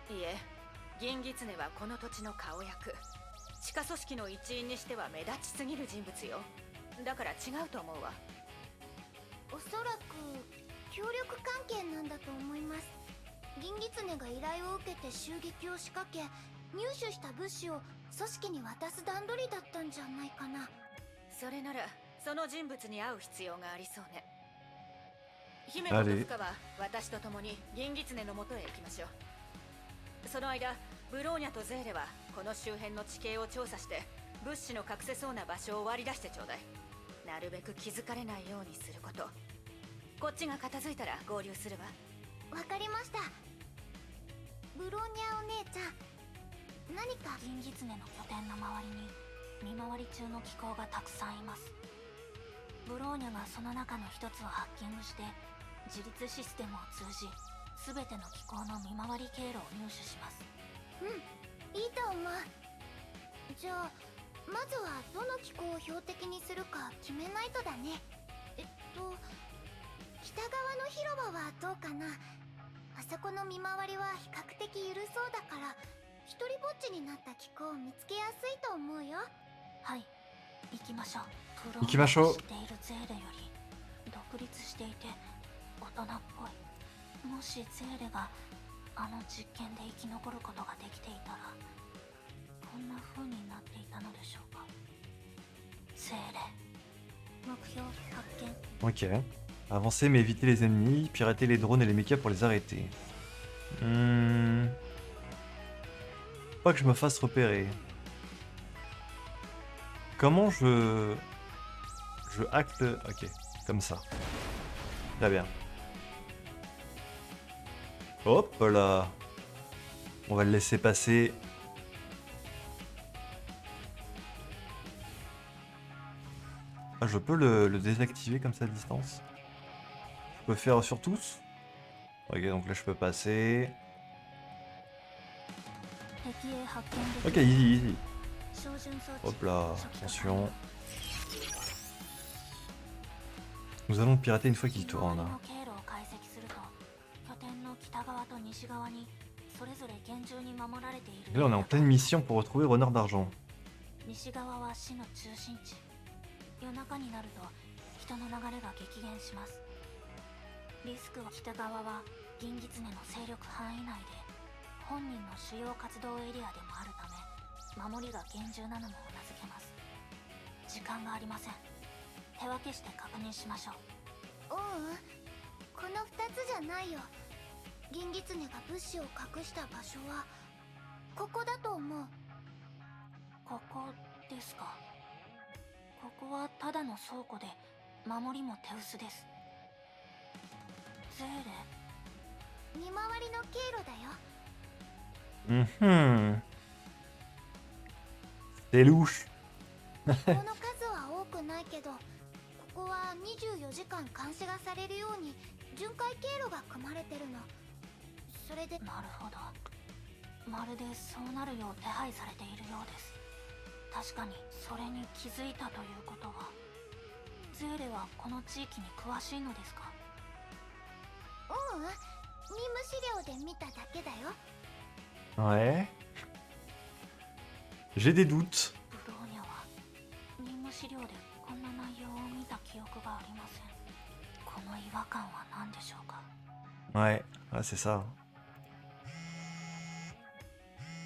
Speaker 3: ら。
Speaker 4: いえ、銀狐はこの土地の顔役。地下組織の一員にしては目立ちすぎる人物よ。だから違うと思うわ。
Speaker 6: おそらく協力関係なんだと思います。銀狐が依頼を受けて襲撃を仕掛け、入手した物資を組織に渡す段取りだったんじゃないかな。
Speaker 4: それならその人物に会う必要がありそうね。姫
Speaker 1: あれ
Speaker 4: 子とフカは私と共に銀狐のもとへ行きましょう。その間ブローニャとゼーレはこの周辺の地形を調査して物資の隠せそうな場所を割り出してちょうだい。なるべく気づかれないようにすること。こっちが片付いたら合流するわ。
Speaker 6: わかりました。ブローニャお姉ちゃん、何か。
Speaker 2: 銀狐の拠点の周りに見回り中の機構がたくさんいます。ブローニャがその中の一つをハッキングして自立システムを通じ全ての機構の見回り経路を入手します。
Speaker 6: いいと思う。じゃあまずはどの機構を標的にするか決めないとだね。北側の広場はどうかな。あそこの見回りは比較的緩そうだから、一人ぼっちになった機構を見つけやすいと思うよ。
Speaker 2: はい、行きましょう。プロ
Speaker 1: 行きましょう
Speaker 2: 知っているゼーレより独立していて大人っぽい。もしゼーレがあの実験で生き残ることができていたらこんな風になっていたのでしょうか。ゼーレ、目標発見。
Speaker 1: Ok. Avancer mais éviter les ennemis, pirater les drones et les mechas pour les arrêter. Pas que je me fasse repérer. Comment je hack le... Ok, comme ça. Très bien. Hop là. On va le laisser passer. Ah, je peux le désactiver comme ça à distance. Je peux faire sur tous. Ok, donc là je peux passer.
Speaker 2: 敵へ発見で
Speaker 1: Ok,
Speaker 2: きる
Speaker 1: easy, easy.
Speaker 2: 照準装置
Speaker 1: Hop là,
Speaker 2: 初期と
Speaker 1: attention. Nous allons le pirater une fois qu'il
Speaker 2: 見回り
Speaker 1: tourne.
Speaker 2: の経路を解析すると拠点の北側と西側にそれぞれ厳重に守られている。
Speaker 1: Et là on est en pleine mission pour retrouver Renard d'argent.
Speaker 2: 西側は市の中心地。夜中になると人の流れが激減します。リスクは北側は銀狐の勢力範囲内で本人の主要活動エリアでもあるため守りが厳重なのもうなずけます。時間がありません。手分けして確認しましょう。
Speaker 6: この2つじゃないよ。銀狐が物資を隠した場所はここだと思う。
Speaker 2: ここですか。ここはただの倉庫で守りも手薄です。ゼーレ、
Speaker 6: 見回りの経路だよ。
Speaker 1: C'est louche.
Speaker 6: この数は多くないけど、ここは間監視がされるように巡回経路が組まれてるの。それで
Speaker 2: なるほど。まるでそうなるよう手配されているようです。確かにそれに気づいたということは、ゼーレはこの地域に詳しいのですか？
Speaker 6: ううん、任務資料で見ただけだよ。
Speaker 1: Ouais. J'ai des doutes.
Speaker 2: ブローニャは任務資料でこんな内容を見た記憶がありません。この違和感は何でしょうか？
Speaker 1: Ouais, ouais, c'est ça.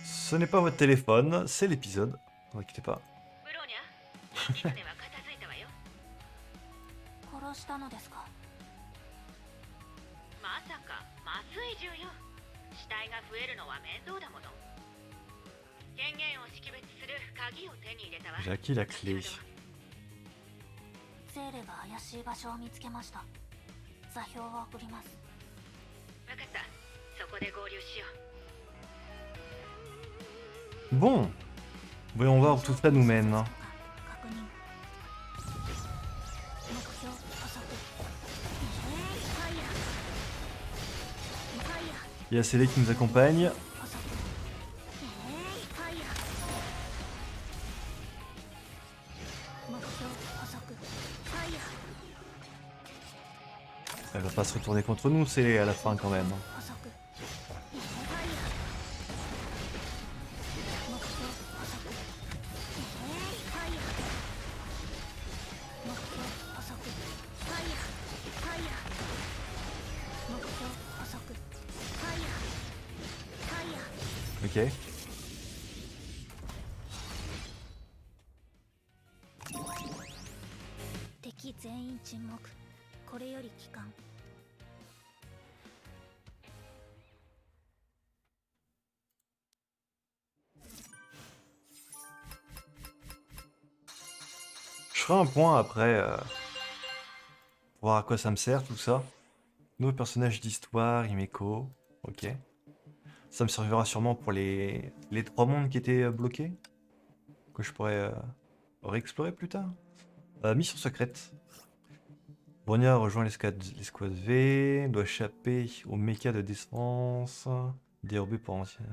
Speaker 1: Ce n'est pas votre téléphone, c'est l'épisode. Ne vous inquiétez pas.
Speaker 4: ブローニャ、ギツネは片付いたわよ。
Speaker 2: 殺したのですか？
Speaker 4: まさか麻酔銃よ。死体が増えるのは面倒だもの。権限を識別する鍵を手に入れたわ。
Speaker 1: J'ai acquis la clé.
Speaker 2: ゼーレが怪しい場所を見つけました。座標を送ります。
Speaker 4: わかった。そこで合流しよう。
Speaker 1: Bon. Voyons voir où tout ça nous mène.
Speaker 2: 確認。目標補足。
Speaker 1: Il y a Célé qui nous accompagne.
Speaker 2: 補足。目標補足。
Speaker 1: Elle va pas se retourner contre nous, Célé, à la fin quand même.
Speaker 2: 補足。目標補足。目標補足。目標補足。
Speaker 1: Ok.
Speaker 2: 敵全員沈黙。これより帰還。
Speaker 1: Je ferai un point après. Pour voir à quoi ça me sert tout ça. Nouveau personnage d'histoire, Himeko. Ok. Ça me servira sûrement pour les 3 mondes qui étaient bloqués. Que je pourrais réexplorer plus tard. Mission secrète. Bronya rejoint l'escouade V. Doit échapper au méca de défense. Dérobé pour ancien.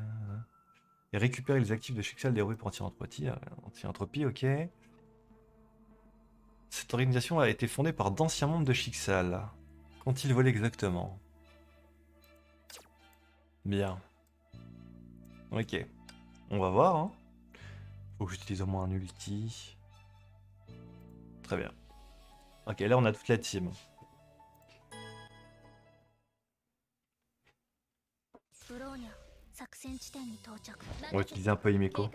Speaker 1: Et récupérer les actifs de Shixal dérobés pour anti-entropie, ok. Cette organisation a été fondée par d'anciens membres de Shixal. Qu'ont-ils volé exactement? Bien. Ok. On va voir, hein. Faut que j'utilise au moins un ulti. Très bien. Ok, là on a toute la team. On va utiliser un peu Himeko.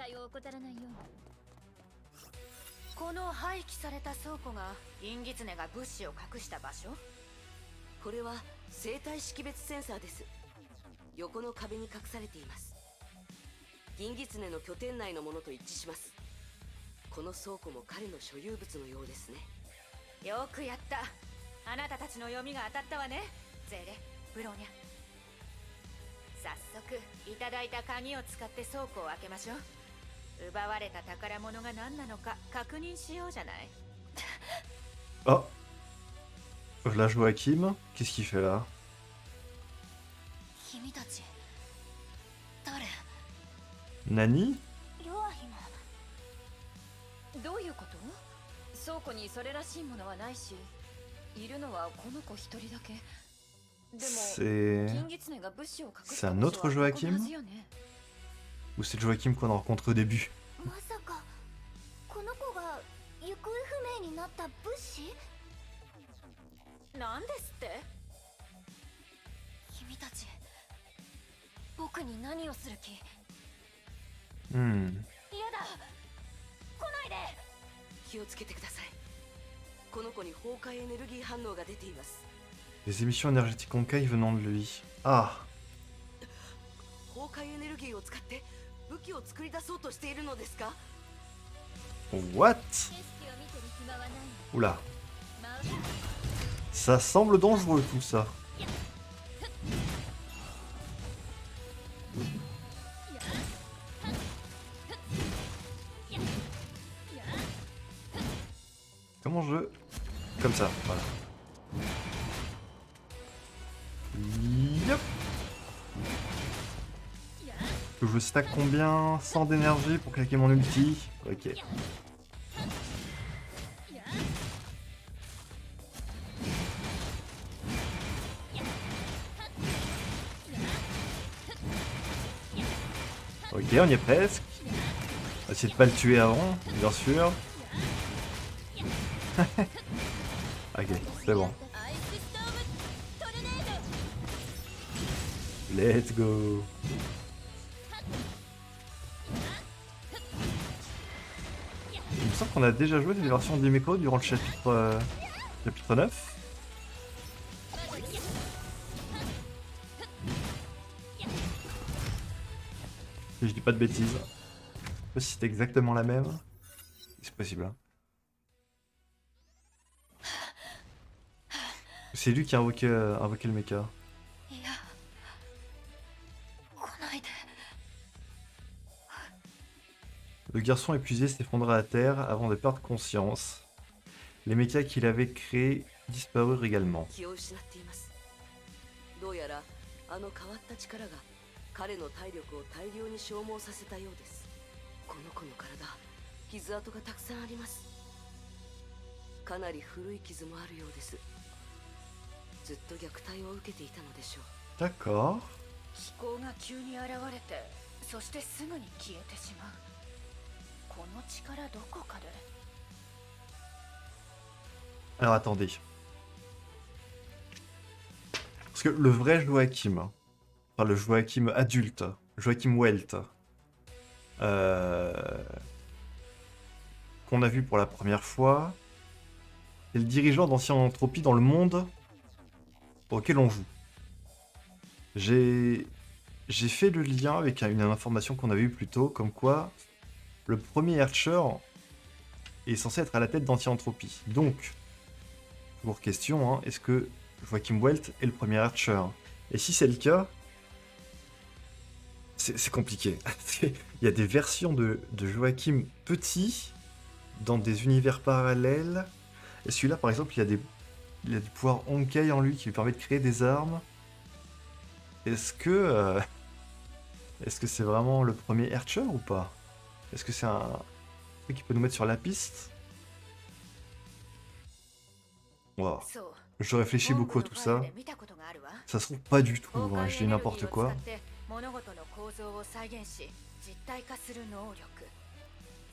Speaker 4: この廃棄された倉庫がインギツネが物資を隠した場所？
Speaker 5: これは生体識別センサーです。横の壁に隠されています。銀狐の拠点内のものと一致します。この倉庫も彼の所有物のようですね。
Speaker 4: よくやった。あなたたちの読みが当たったわね、ゼーレ、ブローニャ。早速いただいた鍵を使って倉庫を開けましょう。奪われた宝物が何なのか確認しようじゃない。
Speaker 1: Oh. Là Joachim, qu'est-ce qu'il fait là?
Speaker 3: 君たち誰？
Speaker 1: Nani?
Speaker 2: ヨアヒム。
Speaker 3: どういうこと？倉庫にそれらしいものはないし、いるのはこの子一人だけ。でも金狐が物資を隠した場所はここのはずよね。
Speaker 1: Ou c'est Joachim qu'on a rencontré au début?
Speaker 6: まさかこの子が行方不明になった物資？
Speaker 3: なんですって？君たち僕に何をする気？
Speaker 1: Hmm.
Speaker 3: 嫌だ、来ないで。
Speaker 5: 気をつけてください。この子に崩壊エネルギー反応が出ています。
Speaker 1: Les émissions énergétiques Honkai venant de lui. Ah.
Speaker 5: 崩壊エネルギーを使って武器を作り出そうとしているのですか？
Speaker 1: What? Oula. Ça semble dangereux tout ça. Comment je... Comme ça, voilà. Yep. Je stack combien? 100 d'énergie pour claquer mon ulti. Ok. Ok, on y est presque. On va essayer de pas le tuer avant, bien sûr. Ok, c'est bon. Let's go. Il me semble qu'on a déjà joué des versions de Meko durant le chapitre 9. Si je dis pas de bêtises. Je sais pas si c'était exactement la même. C'est possible. Hein. C'est lui qui a invoqué le mecha.
Speaker 3: いや来ないで
Speaker 1: Le garçon épuisé s'effondra à terre avant de perdre conscience. Les mechas qu'il avait créés disparurent également.
Speaker 5: 気を失っています。どうやらあの変わった力が彼の体力を大量に消耗させたようです。この子の体、傷跡がたくさんあります。かなり古い傷もあるようです。ずっと虐待を受けていたのでしょう。
Speaker 1: D'accord.
Speaker 4: 気候が急に現れて、そしてすぐに消えてしまう。この力どこかで。
Speaker 1: Alors attendez. Parce que le vrai Joachim, enfin le Joachim adulte, Joachim Welt, qu'on a vu pour la première fois, c'est le dirigeant d'Ancienne Entropie dans le monde auquel on joue. J'ai fait le lien avec une information qu'on avait eue plus tôt, comme quoi le premier Archer est censé être à la tête d'Ancienne Entropie. Donc, toujours question, hein, est-ce que Joachim Welt est le premier Archer? Et si c'est le cas, c'est compliqué. Il y a des versions de Joachim petit dans des univers parallèles. Et celui-là, par exemple, il a du pouvoir Honkai en lui qui lui permet de créer des armes. Est-ce que c'est vraiment le premier Archer ou pas? Est-ce que c'est un truc qui peut nous mettre sur la piste? Wow.
Speaker 4: そう。
Speaker 1: Je réfléchis beaucoup à tout ça.
Speaker 4: 見たことがあるわ。
Speaker 1: Ça se trouve pas du tout, hein, je dis n'importe quoi.
Speaker 4: 物事の構造を再現し実体化する能力。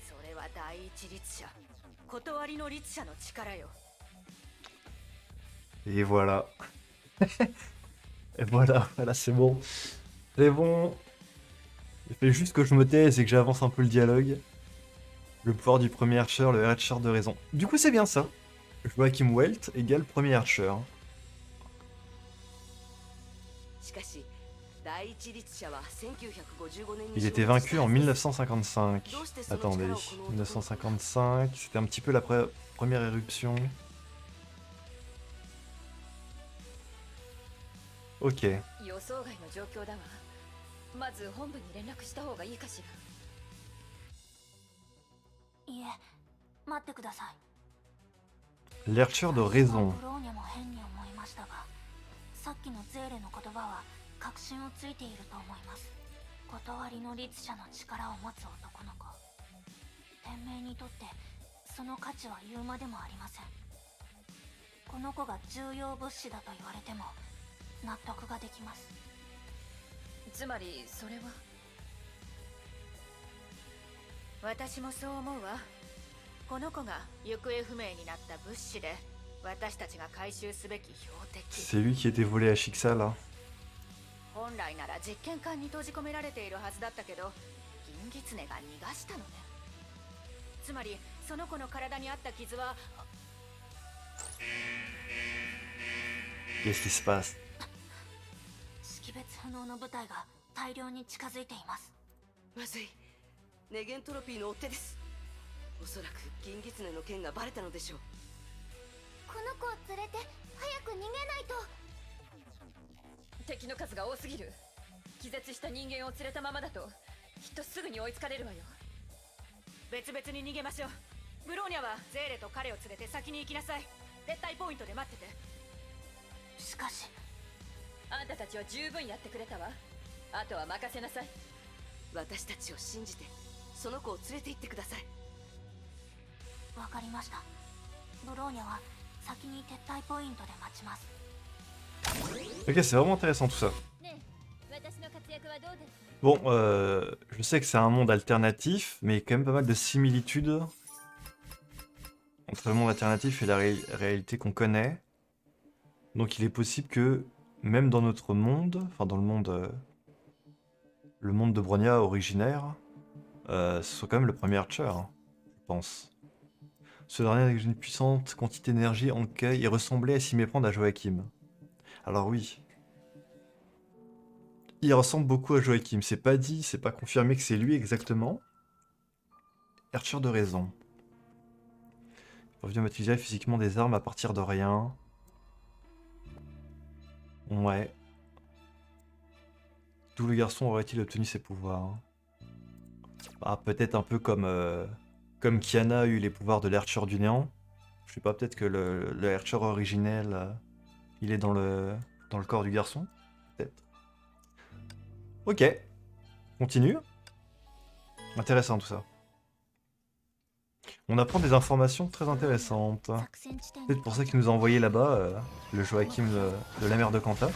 Speaker 4: それは第一律者、断りの律者の力よ。
Speaker 1: Et voilà. Et voilà, c'est bon. C'est bon. Il fait juste que je me taise et que j'avance un peu le dialogue. Le pouvoir du premier Archer, le Archer de raison. Du coup, c'est bien ça. Joachim Welt égale premier Archer.
Speaker 5: しかし、第一律者は1955年に
Speaker 1: Il était vaincu en 1955. Attendez, 1955, c'était un petit peu la première éruption. Ok.
Speaker 3: 予想外の状況だわ。まず本部に連絡した方がいいかしら。
Speaker 2: いえ、待ってください。
Speaker 1: L'Archer de raison.
Speaker 2: ブローニャも変に思いましたが、さっきのゼーレの言葉は確信をついていると思います。断りの律者の力を持つ男の子。天命にとってその価値は言うまでもありません。この子が重要物資だと言われても納得ができます。
Speaker 3: つまりそれは。
Speaker 4: 私もそう思うわ。この子が行方不明になった物資で、私たちが回収すべき標的。
Speaker 1: C'est lui qui était volé à Shixa là.
Speaker 4: 本来なら実験管に閉じ込められているはずだったけど、銀狐が逃がしたのね。つまりその子の体にあった傷は。
Speaker 1: Qu'est-ce qui se passe?
Speaker 2: 識別不能の部隊が大量に近づいています。
Speaker 5: まずい。ネゲントロピーの追っ手です。おそらく銀狐の件がバレたのでしょう。
Speaker 6: この子を連れて早く逃げないと。
Speaker 3: 敵の数が多すぎる。気絶した人間を連れたままだときっとすぐに追いつかれるわよ。
Speaker 4: 別々に逃げましょう。ブローニャはゼーレと彼を連れて先に行きなさい。絶対ポイントで待ってて。
Speaker 2: しかし
Speaker 7: あんたたちは十分やってくれたわ。あとは任せなさい。
Speaker 5: 私たちを信じてその子を連れて行ってください。
Speaker 2: わかりました。ブローニャは先に撤退ポイントで待ちます。
Speaker 1: Ok, c'est vraiment intéressant tout ça. Bon, je sais que c'est un monde alternatif, mais il y a quand même pas mal de similitudes entre le monde alternatif et la réalité qu'on connaît. Donc il est possible que, même dans notre monde, enfin dans le monde de Bronya originaire, ce soit quand même le premier Archer, hein, je pense. Ce dernier avec une puissante quantité d'énergie en Kei, il ressemblait à s'y méprendre à Joachim. Alors oui. Il ressemble beaucoup à Joachim, c'est pas dit, c'est pas confirmé que c'est lui exactement. Archer de raison. Revenu à maîtriser physiquement des armes à partir de rien. Ouais. D'où le garçon aurait-il obtenu ses pouvoirs? Ah, peut-être un peu comme Kiana a eu les pouvoirs de l'Archer du néant. Je sais pas, peut-être que le Archer originel, il est dans le corps du garçon. Peut-être. Ok. Continue. Intéressant tout ça. On apprend des informations très intéressantes. C'est peut-être pour ça qu'il nous a envoyé là-bas, le Joachim de la mer de Kanta.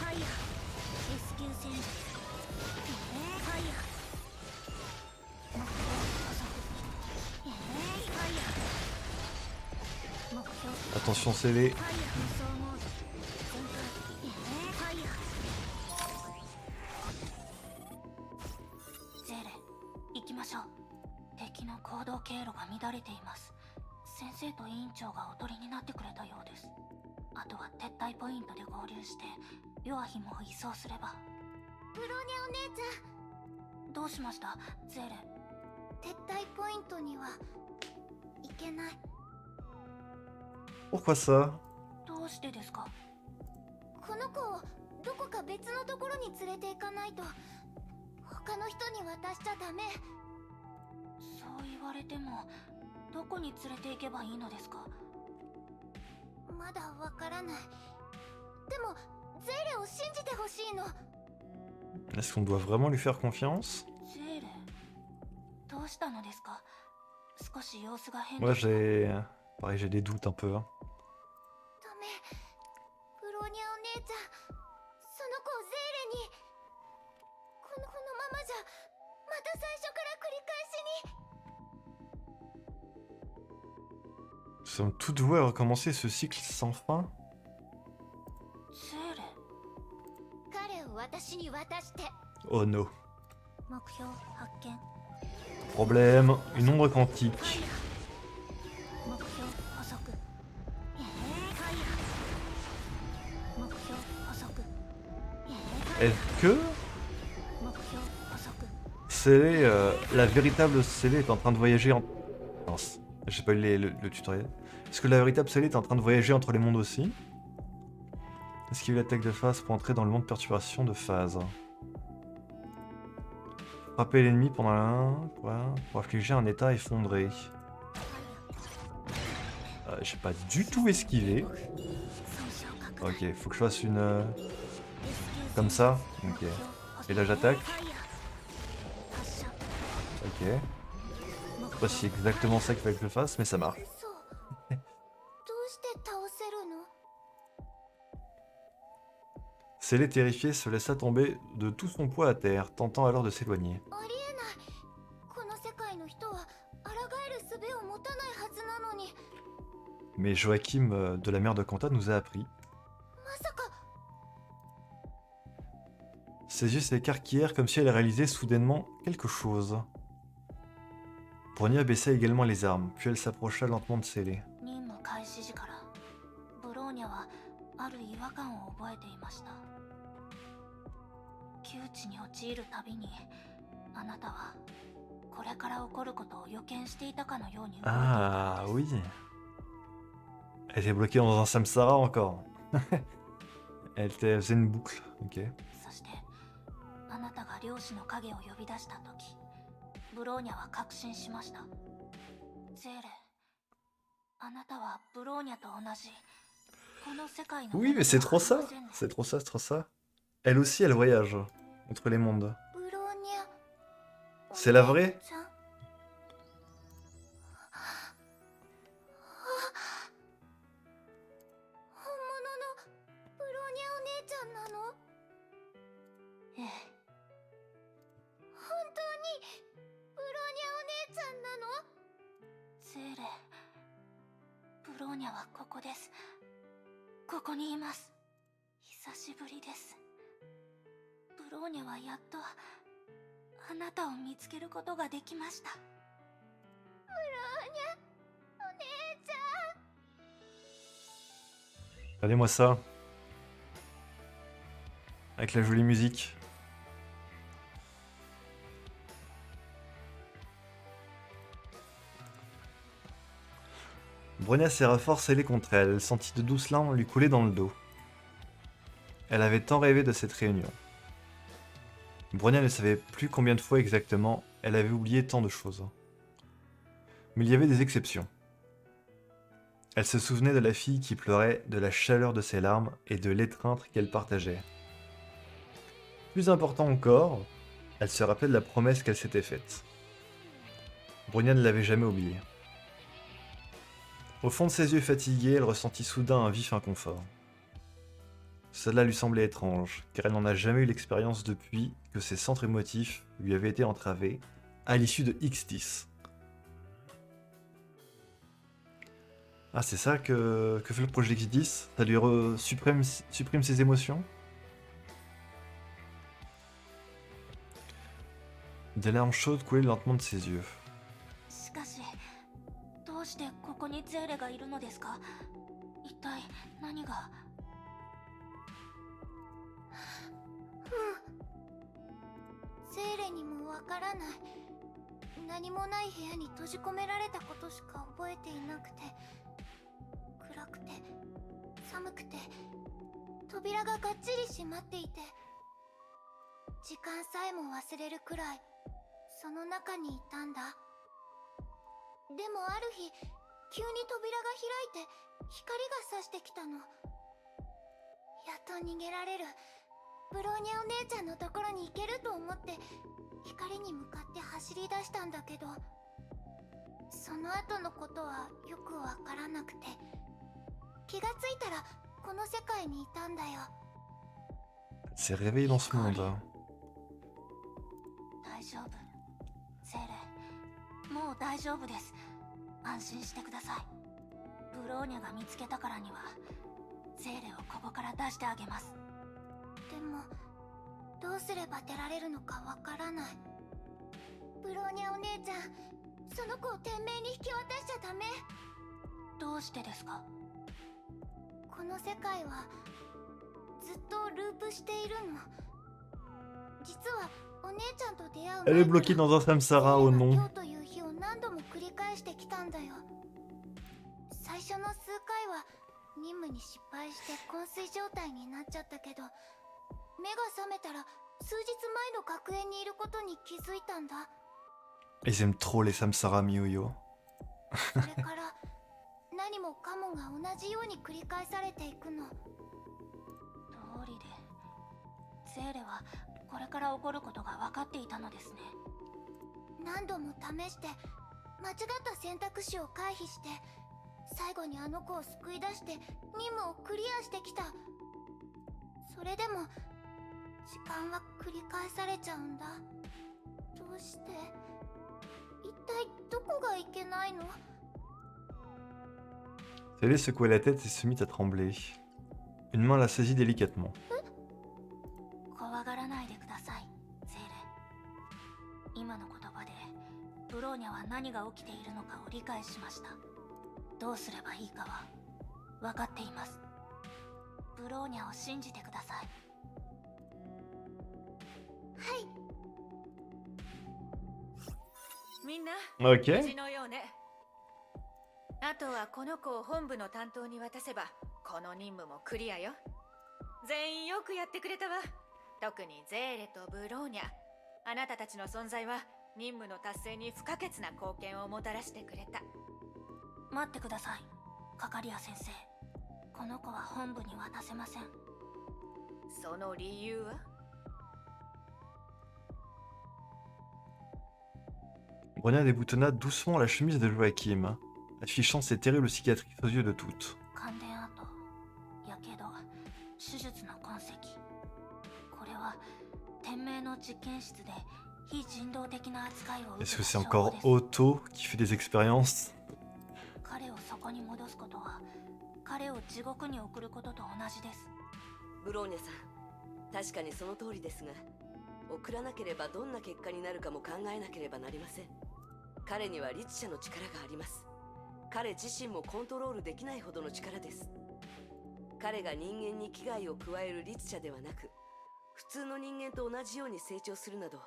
Speaker 1: Attention scellé. Pourquoi ça?
Speaker 2: どうしてですか？
Speaker 6: この子をどこか別のところに連れて行かないと他の人に渡しちゃダメ。
Speaker 2: そう言われてもどこに連れて行けばいいのですか？
Speaker 6: まだわからない。でもゼーレを信じてほしいの。
Speaker 1: Est-ce qu'on doit vraiment lui faire confiance?
Speaker 2: ゼーレ、どうしたのですか？少し様子が変
Speaker 1: Moi pareil, j'ai des doutes un peu. Hein.
Speaker 6: ダメ。ブローニャお姉ちゃん、その子をゼーレに。このままじゃまた最初から繰り返しに。
Speaker 1: Nous sommes tous voués à recommencer ce cycle sans fin.
Speaker 2: ゼーレ、
Speaker 6: 彼を私に渡して。
Speaker 1: Oh no.
Speaker 2: 目標発見。
Speaker 1: Problème, une ombre quantique.
Speaker 2: 目標捕捉。目標捕捉。
Speaker 1: Est-ce que
Speaker 2: 目標捕捉。
Speaker 1: Célé, la véritable Célé est en train de voyager en... Mince, j'ai pas eu le tutoriel. Est-ce que la véritable Célé est en train de voyager entre les mondes aussi? Est-ce qu'il y a eu l'attaque de phase pour entrer dans le monde de perturbation de phase? Frapper l'ennemi pendant pour affliger un état effondré. J'ai pas du tout esquivé. Ok, faut que je fasse une... Comme ça. Ok. Et là j'attaque. Ok. Je sais pas si c'est exactement ça qu'il fallait que je fasse, mais ça marche.
Speaker 6: 嘘。どうして倒せるの？
Speaker 1: Célé terrifié se laissa tomber de tout son poids à terre, tentant alors de s'éloigner.
Speaker 6: ありえない。この世界の人は抗える術を持たないはずなのに。
Speaker 1: Mais Joachim de la mer de Kanta nous a appris.
Speaker 6: まさか。
Speaker 1: Ses yeux s'écarquillèrent comme si elle réalisait soudainement quelque chose. Bronya baissa également les armes, puis elle s'approcha lentement de Célé.
Speaker 2: 任務開始時からブローニャはある違和感を覚えていました。窮地に陥るたびにあなたはこれから起こることを予見していたかのように動いていたの
Speaker 1: Ah
Speaker 2: です。
Speaker 1: oui. Elle était bloquée dans un samsara encore. Elle faisait une boucle, ok.
Speaker 2: そしてあなたが漁師の影を呼び出した時、ブローニャは確信しました。ゼーレ、あなたはブローニャと同じ
Speaker 1: Oui, mais c'est trop ça. C'est trop ça, c'est trop ça. Elle aussi, elle voyage entre les mondes.
Speaker 6: ブローニャ
Speaker 1: C'est la vraie?
Speaker 6: ちゃん本物のブローニャお姉ちゃんなの？
Speaker 2: ええ、
Speaker 6: 本当にブローニャお姉ちゃんなの？
Speaker 2: ゼーレ、ブローニャはここです。ここにいます。久しぶりです。ブローニャはやっとあなたを見つけることができました。
Speaker 6: ブローニャお姉ちゃん。
Speaker 1: Regardez-moi ça. Avec la jolie musique. Bronya serra fort scellée contre elle. Elle sentit de douces larmes lui couler dans le dos. Elle avait tant rêvé de cette réunion. Bronya ne savait plus combien de fois exactement elle avait oublié tant de choses. Mais il y avait des exceptions. Elle se souvenait de la fille qui pleurait, de la chaleur de ses larmes et de l'étreinte qu'elle partageait. Plus important encore, elle se rappelait de la promesse qu'elle s'était faite. Bronya ne l'avait jamais oubliée. Au fond de ses yeux fatigués, elle ressentit soudain un vif inconfort. Cela lui semblait étrange, car elle n'en a jamais eu l'expérience depuis que ses centres émotifs lui avaient été entravés à l'issue de X10. Ah, c'est ça que fait le projet X10? Ça lui supprime ses émotions? Des larmes chaudes coulaient lentement de ses yeux.
Speaker 2: しかし、どうしてここにゼーレがいるのですか？一体何が？
Speaker 6: セーレにもわからない。何もない部屋に閉じ込められたことしか覚えていなくて、暗くて寒くて扉ががっちり閉まっていて、時間さえも忘れるくらいその中にいたんだ。でもある日、急に扉が開いて光が差してきたの。やっと逃げられる。ブローニャお姉ちゃんのところに行けると思って光に向かって走り出したんだけど、その後のことはよくわからなくて、気がついたらこの世界にいたんだよ。
Speaker 1: Elle s'est réveillée dans ce monde.
Speaker 2: 大丈夫、ゼーレ、もう大丈夫です。安心してください。ブローニャが見つけたからにはゼーレをここから出してあげます。
Speaker 6: でもどうすれば出られるのかわからない。ブローニャお姉ちゃん、その子を天命に引き渡しちゃダメ。
Speaker 2: どうしてですか？
Speaker 6: この世界はずっとループしているの。実はお姉ちゃんと出会う
Speaker 1: Elle est bloquée dans un samsara au nom.
Speaker 6: 今日という日を何度も繰り返してきたんだよ。最初の数回は任務に失敗して昏睡状態になっちゃったけど、目が覚めたら数日前の学園にいることに気づいたんだ。
Speaker 1: Ils aiment trop les samsara Miuyo.
Speaker 6: それから何もかもが同じように繰り返されていくの。
Speaker 2: 通りで、ゼーレはこれから起こることが分かっていたのですね。
Speaker 6: 何度も試して間違った選択肢を回避して、最後にあの子を救い出して任務をクリアしてきた。それでも時間は繰り返されちゃうんだ。どうして？一体どこがいけないの？
Speaker 1: Célé secouait la tête et se mit à trembler. Une main la saisit délicatement.
Speaker 2: 怖がらないでください、ゼーレ。今の言葉でブローニャは何が起きているのかを理解しました。どうすればいいかは分かっています。ブローニャを信じてください。
Speaker 6: はい。
Speaker 4: みんな、
Speaker 1: Ok.
Speaker 4: 無事のようね。あとはこの子を本部の担当に渡せばこの任務もクリアよ。全員よくやってくれたわ。特にゼーレとブローニャ、あなたたちの存在は任務の達成に不可欠な貢献をもたらしてくれた。
Speaker 2: 待ってください、カカリア先生。この子は本部に渡せません。
Speaker 4: その理由は？
Speaker 1: Bronia déboutonna doucement la chemise de Joachim, affichant ses terribles cicatrices aux yeux de toutes.
Speaker 2: 感電跡、やけど、手術の痕跡。これは天命の実験室で非人道的な扱いを受
Speaker 1: Est-ce
Speaker 2: け
Speaker 1: que
Speaker 2: た
Speaker 1: c'est
Speaker 2: 証拠
Speaker 1: encore
Speaker 2: です。
Speaker 1: Otto qui fait des expériences?
Speaker 2: 彼をそこに戻すことは彼を地獄に送ることと同じです。
Speaker 5: ブローニャさん、確かにその通りですが、送らなければどんな結果になるかも考えなければなりません。彼には律者の力があります。彼自身もコントロールできないほどの力です。彼が人間に危害を加える律者ではなく、普通の人間と同じように成長するなど、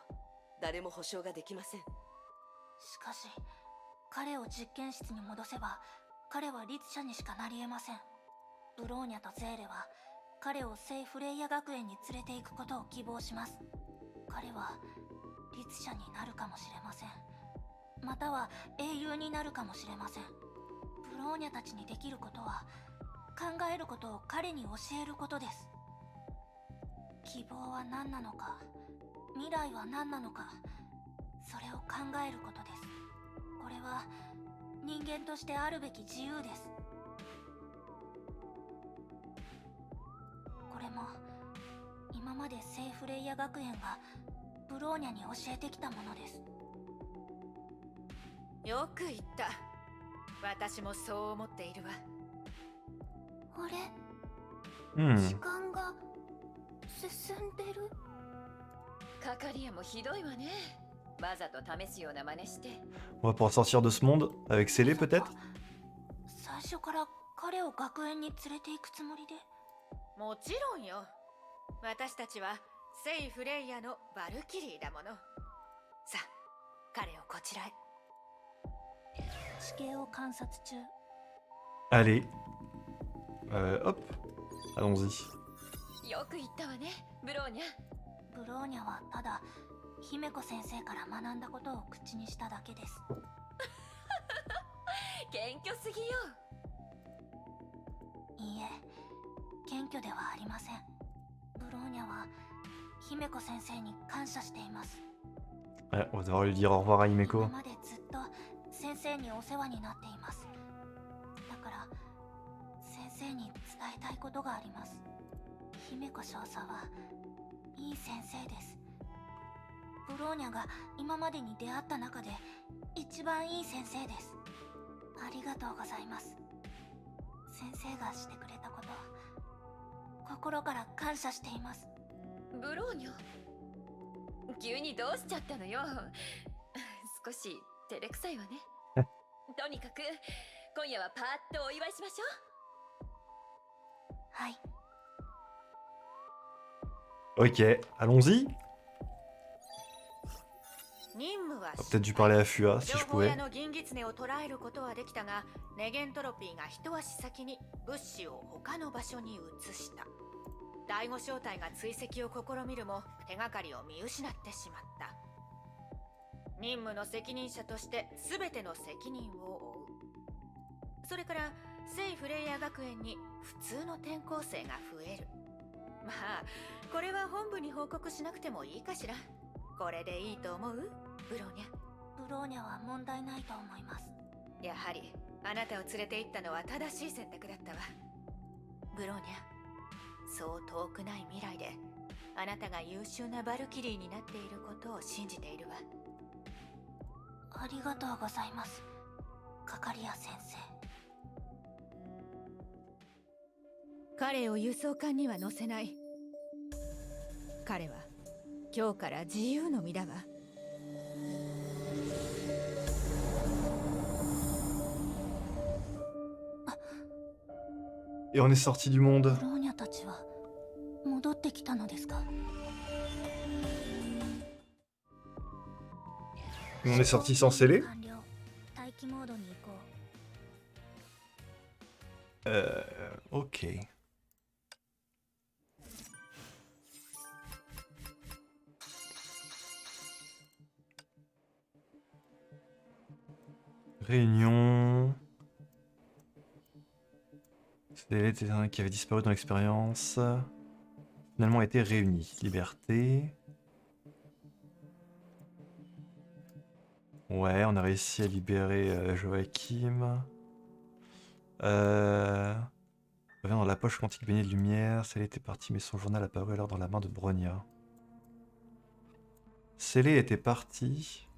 Speaker 5: 誰も保証ができません。
Speaker 2: しかし彼を実験室に戻せば彼は律者にしかなり得ません。ブローニャとゼーレは彼を聖フレイヤ学園に連れて行くことを希望します。彼は律者になるかもしれません。または英雄になるかもしれません。ブローニャたちにできることは考えることを彼に教えることです。希望は何なのか、未来は何なのか、それを考えることです。これは人間としてあるべき自由です。これも今まで聖フレイヤ学園がブローニャに教えてきたものです。
Speaker 4: よく言った。私もそう思っているわ。
Speaker 6: あれ、
Speaker 1: Hmm.
Speaker 6: 時間が進んでる。
Speaker 7: カカリアもひどいわね。わざと試すような真似して。
Speaker 1: On va pouvoir sortir de ce monde avec Célé peut-être?
Speaker 2: 最初から彼を学園に連れて行くつもりで。
Speaker 4: もちろんよ。私たちは聖フレイヤのバルキリーだもの。さあ、彼をこちらへ。
Speaker 2: 地形を観察中。
Speaker 1: Allez. Hop. Allons-y.
Speaker 7: よく言ったわね、ブローニャ。
Speaker 2: ブローニャはただ姫子先生から学んだことを口にしただけです。
Speaker 7: 謙虚すぎよ。
Speaker 2: いいえ、謙虚ではありません。ブローニャは姫子先生に感謝しています。
Speaker 1: Ouais, on va devoir lui dire au revoir à
Speaker 2: 今
Speaker 1: Himeko.
Speaker 2: までずっと先生にお世話になっています。だから先生に伝えたいことがあります。姫子少佐はいい先生です。ブローニャが今までに出会った中で一番いい先生です。ありがとうございます。先生がしてくれたこと、心から感謝しています。
Speaker 7: ブローニャ、急にどうしちゃったのよ。少し照れくさいわね。とにかく今夜はパーッとお祝いしましょう。
Speaker 2: はい。
Speaker 1: Ok, allons-y.
Speaker 4: 任務は
Speaker 1: J'aurais peut-être dû parler à Fua si
Speaker 4: 情
Speaker 1: je
Speaker 4: 報屋
Speaker 1: pouvais.
Speaker 4: の銀狐を捕らえることはできたが、ネゲントロピーが一足先に物資を他の場所に移した。第五小隊が追跡を試みるも手がかりを見失ってしまった。任務の責任者として全ての責任を負う。それから聖フレイヤ学園に普通の転校生が増える。まあこれは本部に報告しなくてもいいかしら。これでいいと思う？ブローニャ。
Speaker 2: ブローニャは問題ないと思います。
Speaker 4: やはりあなたを連れて行ったのは正しい選択だったわ。ブローニャ、そう遠くない未来であなたが優秀なバルキリーになっていることを信じているわ。
Speaker 2: ありがとうございます、カカリア先生。
Speaker 4: 彼を輸送艦には乗せない。彼は今日から自由の身だわ。
Speaker 1: Et on est sorti du monde.
Speaker 2: ブローニャたちは戻ってきたのですか？
Speaker 1: On est sorti sans Célé.
Speaker 2: 完了。待機モードに移行。
Speaker 1: Ok. Réunion. C'est les qui avaient disparu dans l'expérience. Finalement été réunis. Liberté. Ouais, on a réussi à libérer Joachim. Revient dans la poche quantique baignée de lumière. Célé était partie, mais son journal apparut alors dans la main de Bronia. Célé était partie,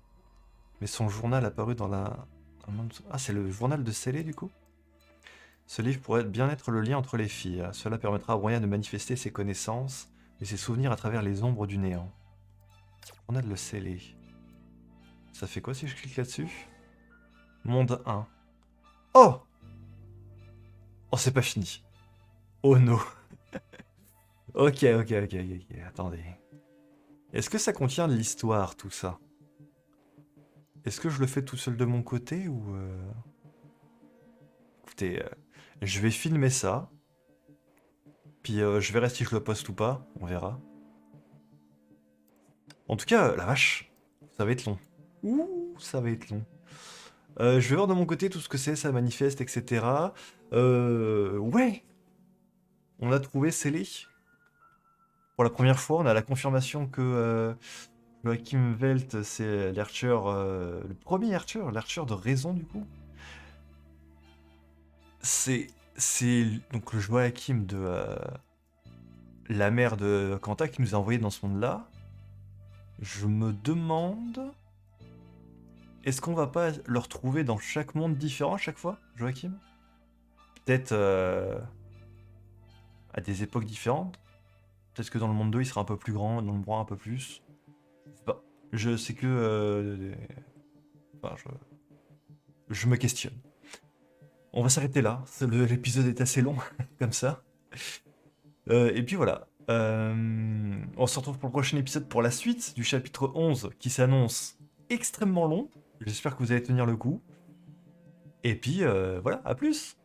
Speaker 1: mais son journal apparut dans la main de... Ah, c'est le journal de Célé du coup? Ce livre pourrait bien être le lien entre les filles. Cela permettra à Bronia de manifester ses connaissances et ses souvenirs à travers les ombres du néant. Journal de Célé. Ça fait quoi si je clique là-dessus? Monde 1. Oh! Oh, c'est pas fini. Oh no. Ok. Attendez. Est-ce que ça contient de l'histoire, tout ça? Est-ce que je le fais tout seul de mon côté ou... Écoutez, je vais filmer ça. Puis je verrai si je le poste ou pas. On verra. En tout cas, la vache. Ça va être long. Ouh, ça va être long. Je vais voir de mon côté tout ce que c'est, ça manifeste, etc. Ouais. On a trouvé Célé. Pour la première fois, on a la confirmation que Joachim Welt, c'est l'Archer, le premier Archer, l'Archer de raison du coup. C'est donc le Joachim de la mère de Kanta qui nous a envoyé dans ce monde-là. Je me demande, est-ce qu'on va pas le retrouver dans chaque monde différent à chaque fois, Joachim? Peut-être à des époques différentes. Peut-être que dans le monde 2, il sera un peu plus grand, dans le 3 un peu plus. Je sais pas. Je sais que... Enfin, je me questionne. On va s'arrêter là. L'épisode est assez long, comme ça. Et puis voilà. On se retrouve pour le prochain épisode pour la suite du chapitre 11 qui s'annonce extrêmement long. J'espère que vous allez tenir le coup. Et puis voilà, à plus!